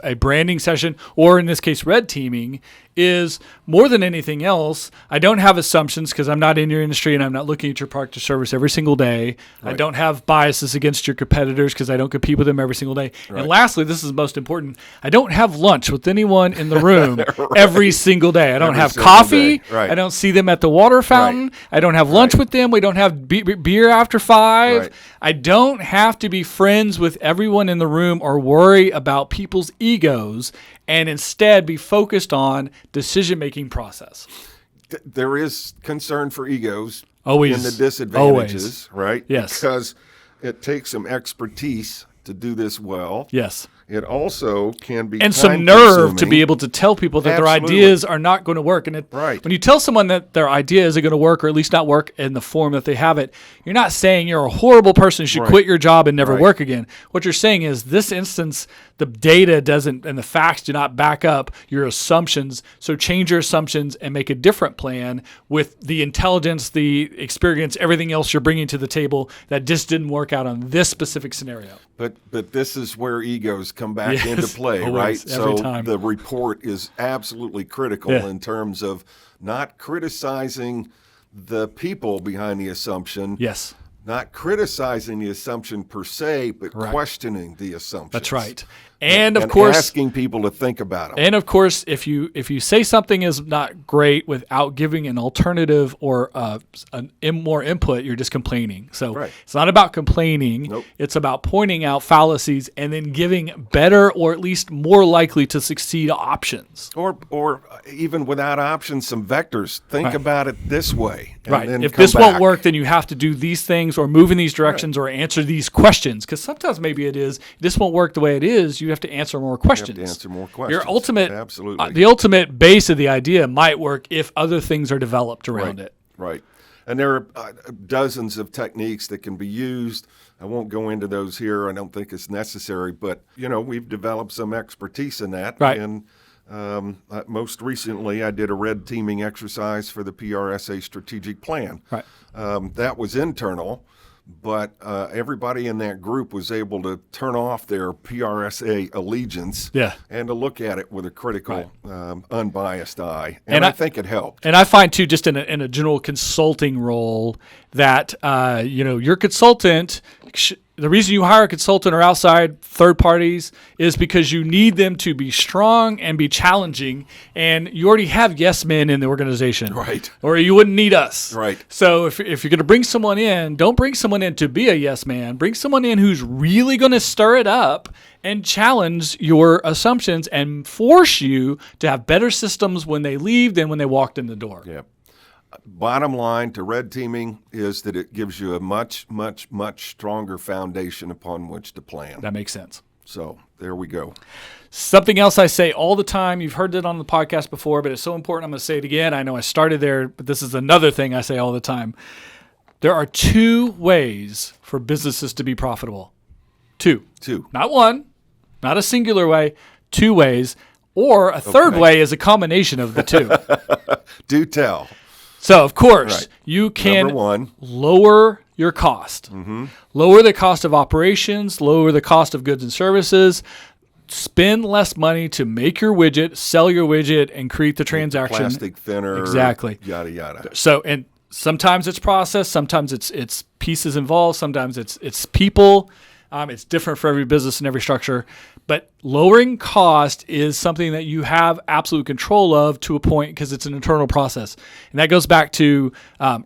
a branding session, or in this case, red teaming, is more than anything else, I don't have assumptions because I'm not in your industry and I'm not looking at your product or service every single day. Right. I don't have biases against your competitors because I don't compete with them every single day. Right. And lastly, this is most important, I don't have lunch with anyone in the room every single day. I don't have coffee. Right. I don't see them at the water fountain. Right. I don't have lunch with them. We don't have beer after 5. Right. I don't have to be friends with everyone in the room or worry about people's egos and instead be focused on decision-making process. There is concern for egos Always. in the disadvantages, right? Yes. Because it takes some expertise to do this well. Yes. It also can be And some nerve to be able to tell people that their ideas are not going to work. And Right. when you tell someone that their idea isn't going to work, or at least not work in the form that they have it, you're not saying you're a horrible person, you should quit your job and never work again. What you're saying is, this instance, the data doesn't and the facts do not back up your assumptions. So change your assumptions and make a different plan with the intelligence, the experience, everything else you're bringing to the table that just didn't work out on this specific scenario. But this is where egos come back into play, always, right? every So time. the report is absolutely critical in terms of not criticizing the people behind the assumption. Yes. Not criticizing the assumption per se, but questioning the assumption. That's right. And of course, asking people to think about them. And of course, if you say something is not great without giving an alternative or more input, you're just complaining. So it's not about complaining. Nope. It's about pointing out fallacies and then giving better, or at least more likely to succeed, options. Or even without options, some vectors. Think about it this way. And then If come this back. won't work, then you have to do these things or move in these directions or answer these questions. Because sometimes maybe it is, this won't work the way it is. You have to answer more questions. You have to answer more questions. Your ultimate, Absolutely. The ultimate base of the idea might work if other things are developed around it. Right. And there are dozens of techniques that can be used. I won't go into those here. I don't think it's necessary. But, we've developed some expertise in that. Right. And most recently, I did a red teaming exercise for the PRSA strategic plan. Right. That was internal. But everybody in that group was able to turn off their PRSA allegiance and to look at it with a critical, unbiased eye. And I think it helped. And I find, too, just in a general consulting role, that, your consultant, the reason you hire a consultant or outside third parties is because you need them to be strong and be challenging, and you already have yes men in the organization. Right. Or you wouldn't need us. Right. So if you're going to bring someone in, don't bring someone in to be a yes man. Bring someone in who's really going to stir it up and challenge your assumptions and force you to have better systems when they leave than when they walked in the door. Yeah. Bottom line to red teaming is that it gives you a much, much, much stronger foundation upon which to plan. That makes sense. So there we go. Something else I say all the time, you've heard it on the podcast before, but it's so important, I'm going to say it again. I know I started there, but this is another thing I say all the time. There are two ways for businesses to be profitable. Two. Not one, not a singular way, two ways, or a third way is a combination of the two. Do tell. So, of course, you can lower your cost. Lower the cost of operations, lower the cost of goods and services, spend less money to make your widget, sell your widget, and create the transaction. Plastic thinner. Exactly. Yada, yada. So, and sometimes it's process, sometimes it's pieces involved, sometimes it's people. It's different for every business and every structure. But lowering cost is something that you have absolute control of to a point because it's an internal process. And that goes back to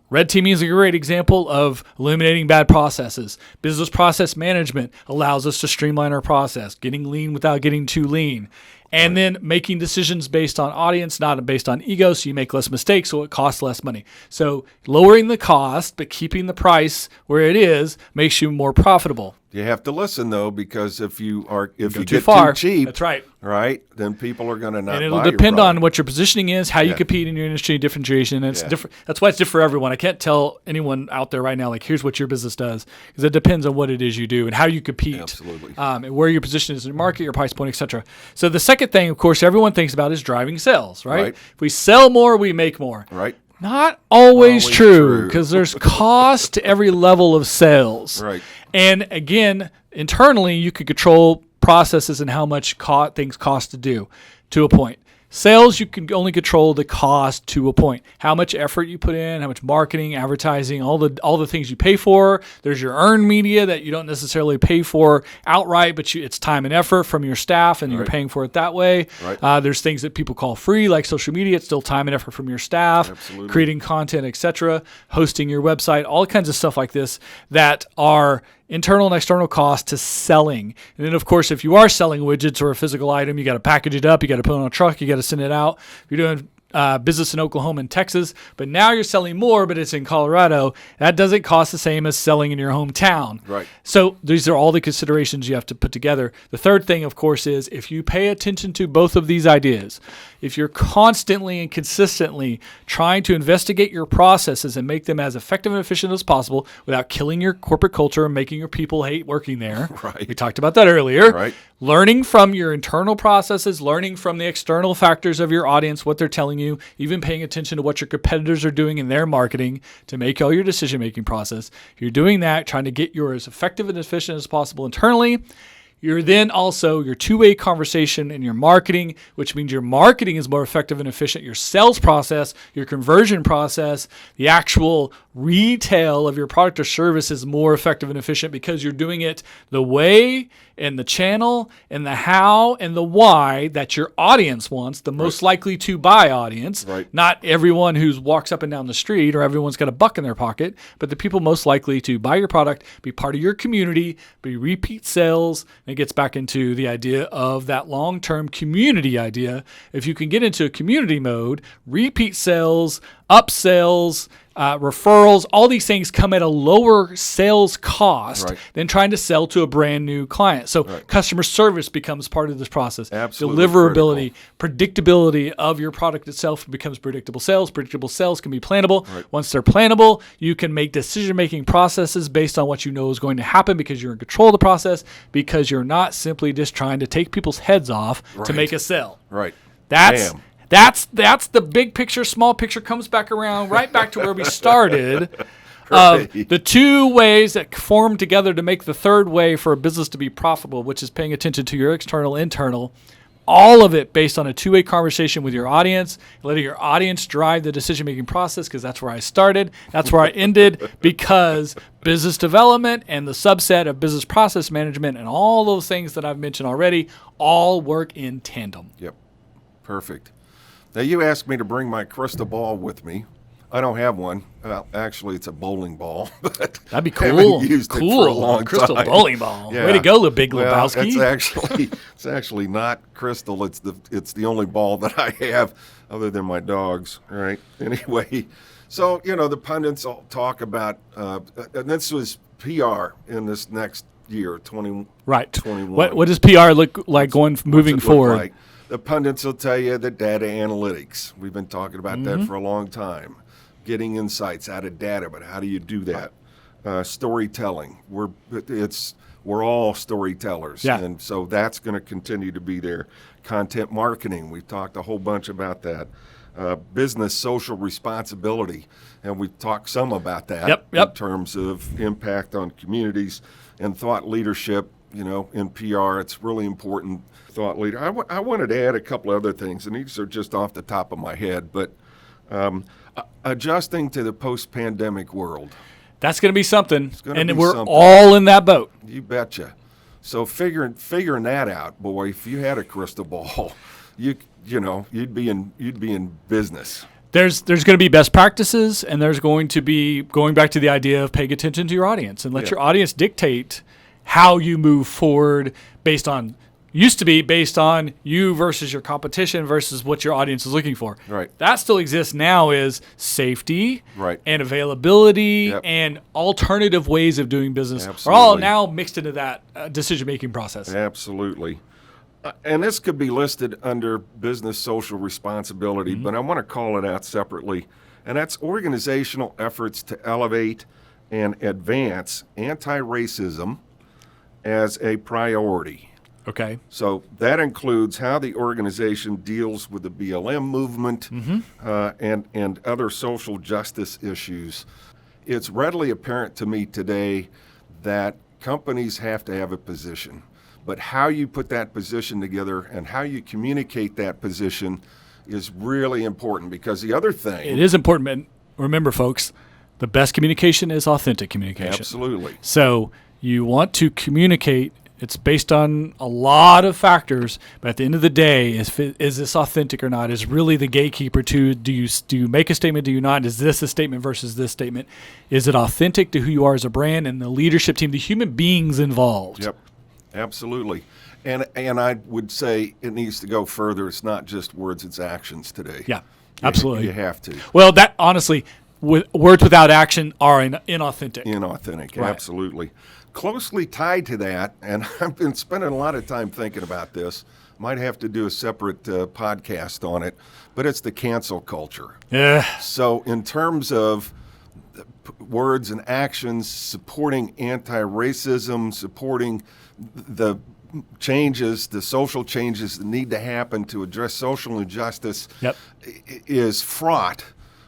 red teaming is a great example of eliminating bad processes. Business process management allows us to streamline our process, getting lean without getting too lean. And then making decisions based on audience, not based on ego, so you make less mistakes, so it costs less money. So lowering the cost, but keeping the price where it is, makes you more profitable. You have to listen though, because if you get too far, too cheap, that's right, then people are going to not. And it'll buy depend your on what your positioning is, how you compete in your industry, differentiation. And it's different. That's why it's different for everyone. I can't tell anyone out there right now, like, here's what your business does, because it depends on what it is you do and how you compete. Absolutely. And where your position is in the market, your price point, etc. So the second thing, of course, everyone thinks about is driving sales, right? If we sell more, we make more. Right. Not always true, because there's cost to every level of sales. Right. And again, internally, you could control processes and how much things cost to do to a point. Sales, you can only control the cost to a point. How much effort you put in, how much marketing, advertising, all the things you pay for. There's your earned media that you don't necessarily pay for outright, but it's time and effort from your staff, and you're paying for it that way. Right. There's things that people call free, like social media. It's still time and effort from your staff, creating content, etc., hosting your website, all kinds of stuff like this that are internal and external costs to selling. And then, of course, if you are selling widgets or a physical item, you got to package it up, you got to put it on a truck, you got to send it out. If you're doing business in Oklahoma and Texas, but now you're selling more, but it's in Colorado, that doesn't cost the same as selling in your hometown. Right. So these are all the considerations you have to put together. The third thing, of course, is if you pay attention to both of these ideas, if you're constantly and consistently trying to investigate your processes and make them as effective and efficient as possible without killing your corporate culture and making your people hate working there. Right. We talked about that earlier. Right. Learning from your internal processes, learning from the external factors of your audience, what they're telling you, even paying attention to what your competitors are doing in their marketing to make all your decision-making process. If you're doing that, trying to get your as effective and efficient as possible internally, you're then also your two-way conversation in your marketing, which means your marketing is more effective and efficient. Your sales process, your conversion process, the actual retail of your product or service is more effective and efficient because you're doing it the way and the channel and the how and the why that your audience wants, the most likely to buy audience. Right. Not everyone who walks up and down the street or everyone's got a buck in their pocket, but the people most likely to buy your product, be part of your community, be repeat sales. And it gets back into the idea of that long-term community idea. If you can get into a community mode, repeat sales, upsells, referrals, all these things come at a lower sales cost than trying to sell to a brand new client. So customer service becomes part of this process. Absolutely Deliverability, predictability of your product itself becomes predictable sales. Predictable sales can be plannable. Once they're plannable, you can make decision-making processes based on what you know is going to happen because you're in control of the process, because you're not simply just trying to take people's heads off to make a sale. Right. That's the big picture. Small picture comes back around right back to where we started. The two ways that form together to make the third way for a business to be profitable, which is paying attention to your external, internal, all of it based on a two-way conversation with your audience, letting your audience drive the decision-making process, because that's where I started. That's where I ended, because business development and the subset of business process management and all those things that I've mentioned already all work in tandem. Yep. Perfect. Now, you asked me to bring my crystal ball with me. I don't have one. Well, actually, it's a bowling ball. But that'd be cool. I haven't used it for a long crystal time. Bowling ball. Yeah. Way to go, Big Lebowski. It's actually not crystal. It's the only ball that I have, other than my dog's. All right. Anyway, so the pundits all talk about, and this was PR in this next year, 2021. What does PR look like moving forward? Like? The pundits will tell you the data analytics. We've been talking about that for a long time. Getting insights out of data, but how do you do that? Storytelling. We're all storytellers, and so that's going to continue to be there. Content marketing. We've talked a whole bunch about that. Business social responsibility, and we've talked some about that in terms of impact on communities and thought leadership. In PR, it's really important. Thought leader. I wanted to add a couple other things, and these are just off the top of my head, but adjusting to the post-pandemic world. That's going to be something, and we're all in that boat. You betcha. So figuring that out, boy, if you had a crystal ball, you'd be in business. There's going to be best practices, and there's going to be going back to the idea of paying attention to your audience and let your audience dictate how you move forward used to be based on you versus your competition versus what your audience is looking for. Right. That still exists now is safety and availability and alternative ways of doing business are all now mixed into that decision-making process. Absolutely. And this could be listed under business social responsibility, but I want to call it out separately. And that's organizational efforts to elevate and advance anti-racism as a priority. Okay. So that includes how the organization deals with the BLM movement and other social justice issues. It's readily apparent to me today that companies have to have a position, but how you put that position together and how you communicate that position is really important, because the other thing... It is important, but remember, folks, the best communication is authentic communication. Absolutely. So you want to communicate It's based on a lot of factors, but at the end of the day, is this authentic or not? Is really the gatekeeper to do you make a statement? Do you not? Is this a statement versus this statement? Is it authentic to who you are as a brand and the leadership team, the human beings involved? Yep, absolutely. And I would say it needs to go further. It's not just words; it's actions today. Yeah, absolutely. You have to. Well, that honestly, words without action are inauthentic. Inauthentic, right. Absolutely. Closely tied to that, and I've been spending a lot of time thinking about this. Might have to do a separate podcast on it, but it's the cancel culture. Yeah. So in terms of words and actions, supporting anti-racism, supporting the changes, the social changes that need to happen to address social injustice, is fraught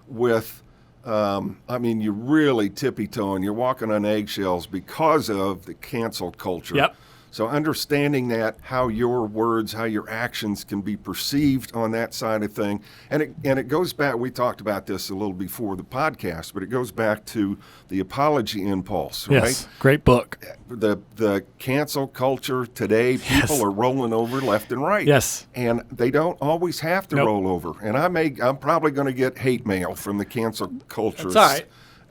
with you're really tippy-toeing. You're walking on eggshells because of the cancel culture. Yep. So understanding that, how your words, how your actions can be perceived on that side of thing. And it goes back, we talked about this a little before the podcast, but it goes back to the apology impulse, right? Yes, great book. The cancel culture today, people are rolling over left and right. Yes. And they don't always have to roll over. And I'm probably going to get hate mail from the cancel culture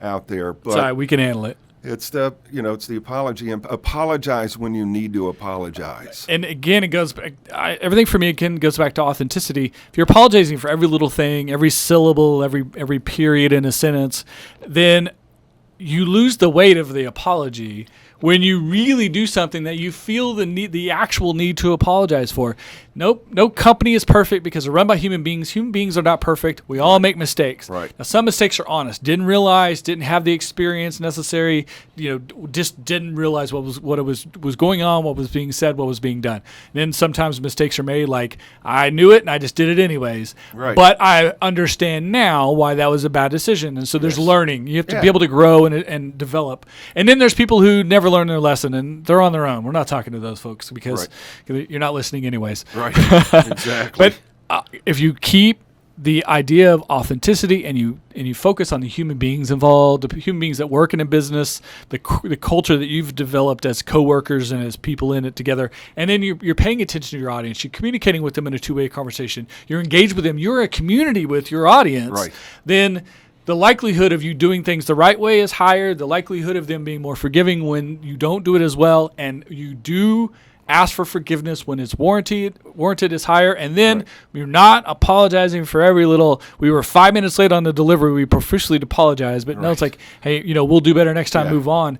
out there. But it's all right, we can handle it. It's the apology. Apologize when you need to apologize. And again, it goes back. Everything for me again goes back to authenticity. If you're apologizing for every little thing, every syllable, every period in a sentence, then you lose the weight of the apology when you really do something that you feel the actual need to apologize for. Nope, no company is perfect because they're run by human beings. Human beings are not perfect. We all make mistakes. Right. Now, some mistakes are honest. Didn't realize, didn't have the experience necessary. Just didn't realize what was going on, what was being said, what was being done. And then sometimes mistakes are made like I knew it and I just did it anyways. Right. But I understand now why that was a bad decision. And so there's learning. You have to be able to grow and develop. And then there's people who never learn their lesson and they're on their own. We're not talking to those folks because you're not listening anyways. Right, exactly. But if you keep the idea of authenticity and you focus on the human beings involved, the human beings that work in a business, the culture that you've developed as coworkers and as people in it together, and then you're paying attention to your audience, you're communicating with them in a two-way conversation, you're engaged with them, you're a community with your audience, then the likelihood of you doing things the right way is higher, the likelihood of them being more forgiving when you don't do it as well, and you do ask for forgiveness when it's warranted is higher, and then you're not apologizing for every little, we were 5 minutes late on the delivery, we profusely apologized, but no, it's like, hey, we'll do better next time, move on.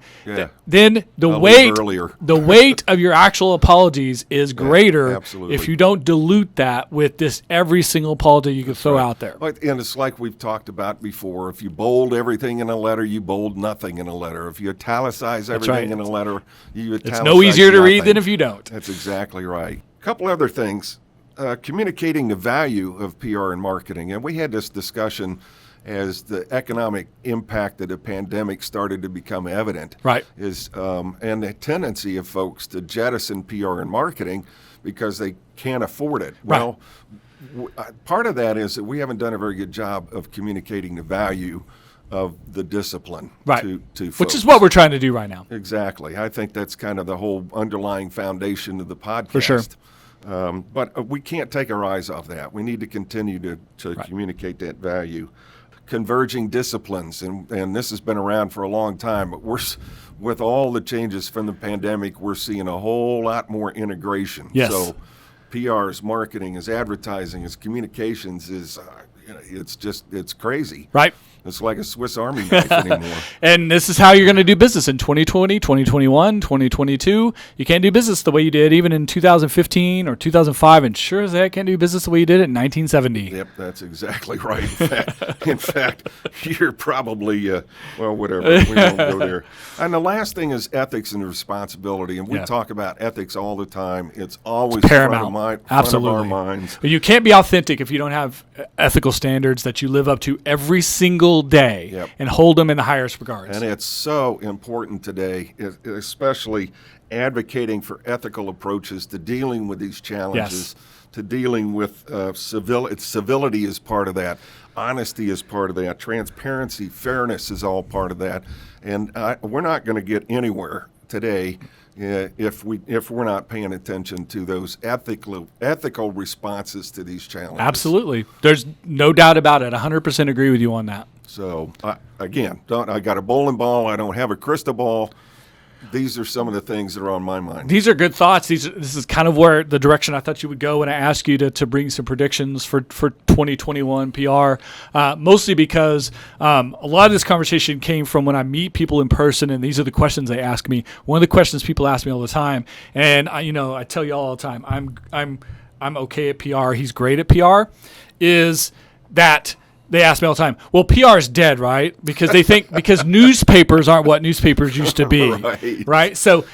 Then the weight of your actual apologies is greater if you don't dilute that with this every single apology you can throw out there. And it's like we've talked about before, if you bold everything in a letter, you bold nothing in a letter. If you italicize everything in a letter, you italicize It's no easier to read than if you don't. That's exactly right. A couple other things. Communicating the value of PR and marketing. And we had this discussion as the economic impact of the pandemic started to become evident. Right. And the tendency of folks to jettison PR and marketing because they can't afford it. Right. Well, part of that is that we haven't done a very good job of communicating the value of the discipline to folks. Which is what we're trying to do right now. Exactly. I think that's kind of the whole underlying foundation of the podcast. For sure. But we can't take our eyes off that. We need to continue to communicate that value. Converging disciplines, and this has been around for a long time, but with all the changes from the pandemic, we're seeing a whole lot more integration. Yes. So PR is marketing, is advertising, is communications, is it's crazy. Right. It's like a Swiss Army knife anymore. And this is how you're going to do business in 2020, 2021, 2022. You can't do business the way you did even in 2015 or 2005, and sure as heck can't do business the way you did it in 1970. Yep, that's exactly right. In fact, you're probably, whatever. We won't go there. And the last thing is ethics and responsibility. And we talk about ethics all the time. It's always paramount. Front of our minds. But you can't be authentic if you don't have ethical standards that you live up to every single day and hold them in the highest regards. And it's so important today, especially advocating for ethical approaches to dealing with these challenges, to dealing with civility is part of that. Honesty is part of that. Transparency, fairness is all part of that. And we're not going to get anywhere today if we're not paying attention to those ethical responses to these challenges. Absolutely. There's no doubt about it. 100% agree with you on that. So, I got a bowling ball. I don't have a crystal ball. These are some of the things that are on my mind. These are good thoughts. This is kind of where the direction I thought you would go when I asked you to bring some predictions for 2021 PR, mostly because a lot of this conversation came from when I meet people in person, and these are the questions they ask me. One of the questions people ask me all the time, and I tell you all the time, I'm okay at PR. He's great at PR. Is that they ask me all the time, well, PR is dead, right? Because they think because newspapers aren't what newspapers used to be, right? So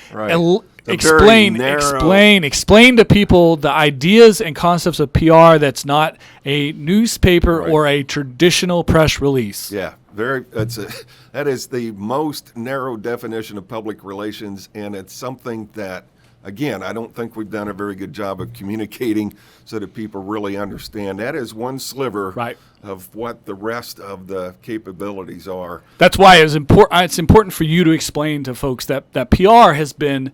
explain to people the ideas and concepts of PR that's not a newspaper or a traditional press release. Yeah, that is the most narrow definition of public relations, and it's something that, again, I don't think we've done a very good job of communicating so that people really understand. That is one sliver of what the rest of the capabilities are. That's why it's important for you to explain to folks that PR has been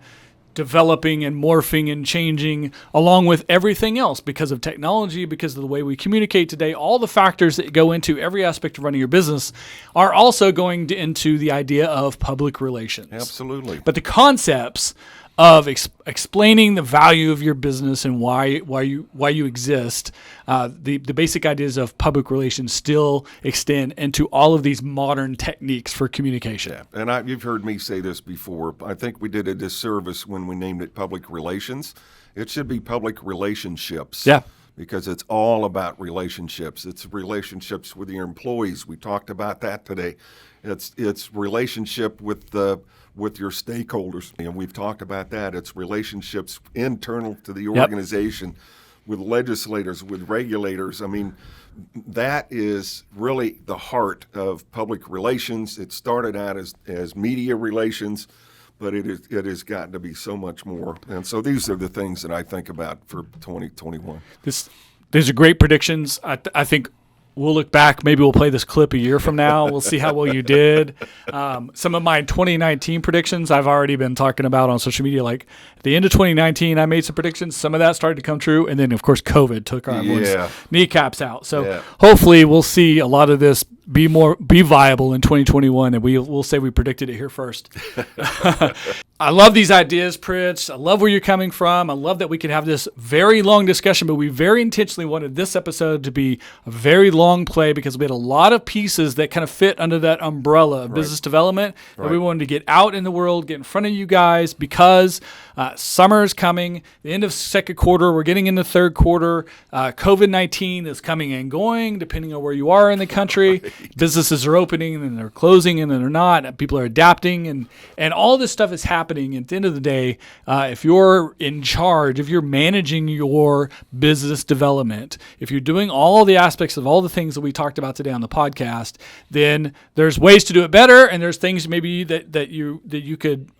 developing and morphing and changing along with everything else because of technology, because of the way we communicate today. All the factors that go into every aspect of running your business are also going into the idea of public relations. Absolutely. But the concepts of explaining the value of your business and why you exist, the basic ideas of public relations still extend into all of these modern techniques for communication. Yeah. And you've heard me say this before. I think we did a disservice when we named it public relations. It should be public relationships. Yeah. Because it's all about relationships. It's relationships with your employees. We talked about that today. It's relationship with your stakeholders, and we've talked about that. It's relationships internal to the organization, with legislators, with regulators. I mean, that is really the heart of public relations. It started out as media relations, but it has gotten to be so much more. And so these are the things that I think about for 2021. These are great predictions. I think we'll look back. Maybe we'll play this clip a year from now. We'll see how well you did. Some of my 2019 predictions I've already been talking about on social media. Like at the end of 2019, I made some predictions. Some of that started to come true. And then, of course, COVID took our kneecaps out. So hopefully we'll see a lot of this be viable in 2021, and we'll say we predicted it here first. I love these ideas, Pritch. I love where you're coming from. I love that we could have this very long discussion, but we very intentionally wanted this episode to be a very long play because we had a lot of pieces that kind of fit under that umbrella of business development. And we wanted to get out in the world, get in front of you guys because summer is coming, the end of second quarter, we're getting into third quarter. COVID-19 is coming and going depending on where you are in the country. Businesses are opening and then they're closing and then they're not. People are adapting and all this stuff is happening. At the end of the day, if you're in charge, if you're managing your business development, if you're doing all the aspects of all the things that we talked about today on the podcast, then there's ways to do it better, and there's things maybe that you could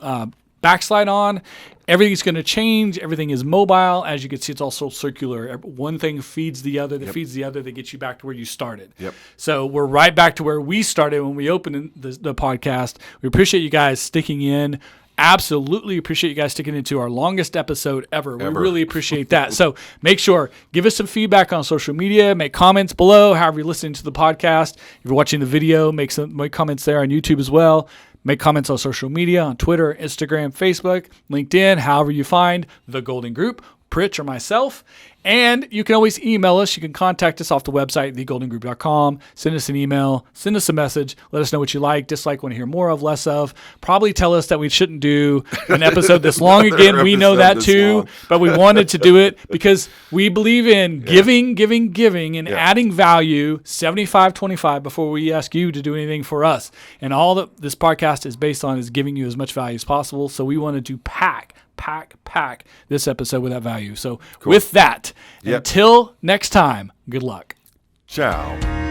backslide on. Everything's going to change. Everything is mobile. As you can see, it's also circular. One thing feeds the other, that feeds the other, that gets you back to where you started. So we're right back to where we started when we opened the podcast. We appreciate you guys sticking in. Absolutely appreciate you guys sticking into our longest episode ever. We really appreciate that. So make sure, give us some feedback on social media, make comments below, however you're listening to the podcast. If you're watching the video, make comments there on YouTube as well. Make comments on social media, on Twitter, Instagram, Facebook, LinkedIn, however you find The Golden Group, Pritch or myself. And you can always email us. You can contact us off the website, thegoldengroup.com. Send us an email. Send us a message. Let us know what you like, dislike, want to hear more of, less of. Probably tell us that we shouldn't do an episode this long again. We know that too. But we wanted to do it because we believe in giving, and adding value 75-25 before we ask you to do anything for us. And all that this podcast is based on is giving you as much value as possible. So we wanted to pack this episode with that value. So with that, until next time, good luck. Ciao.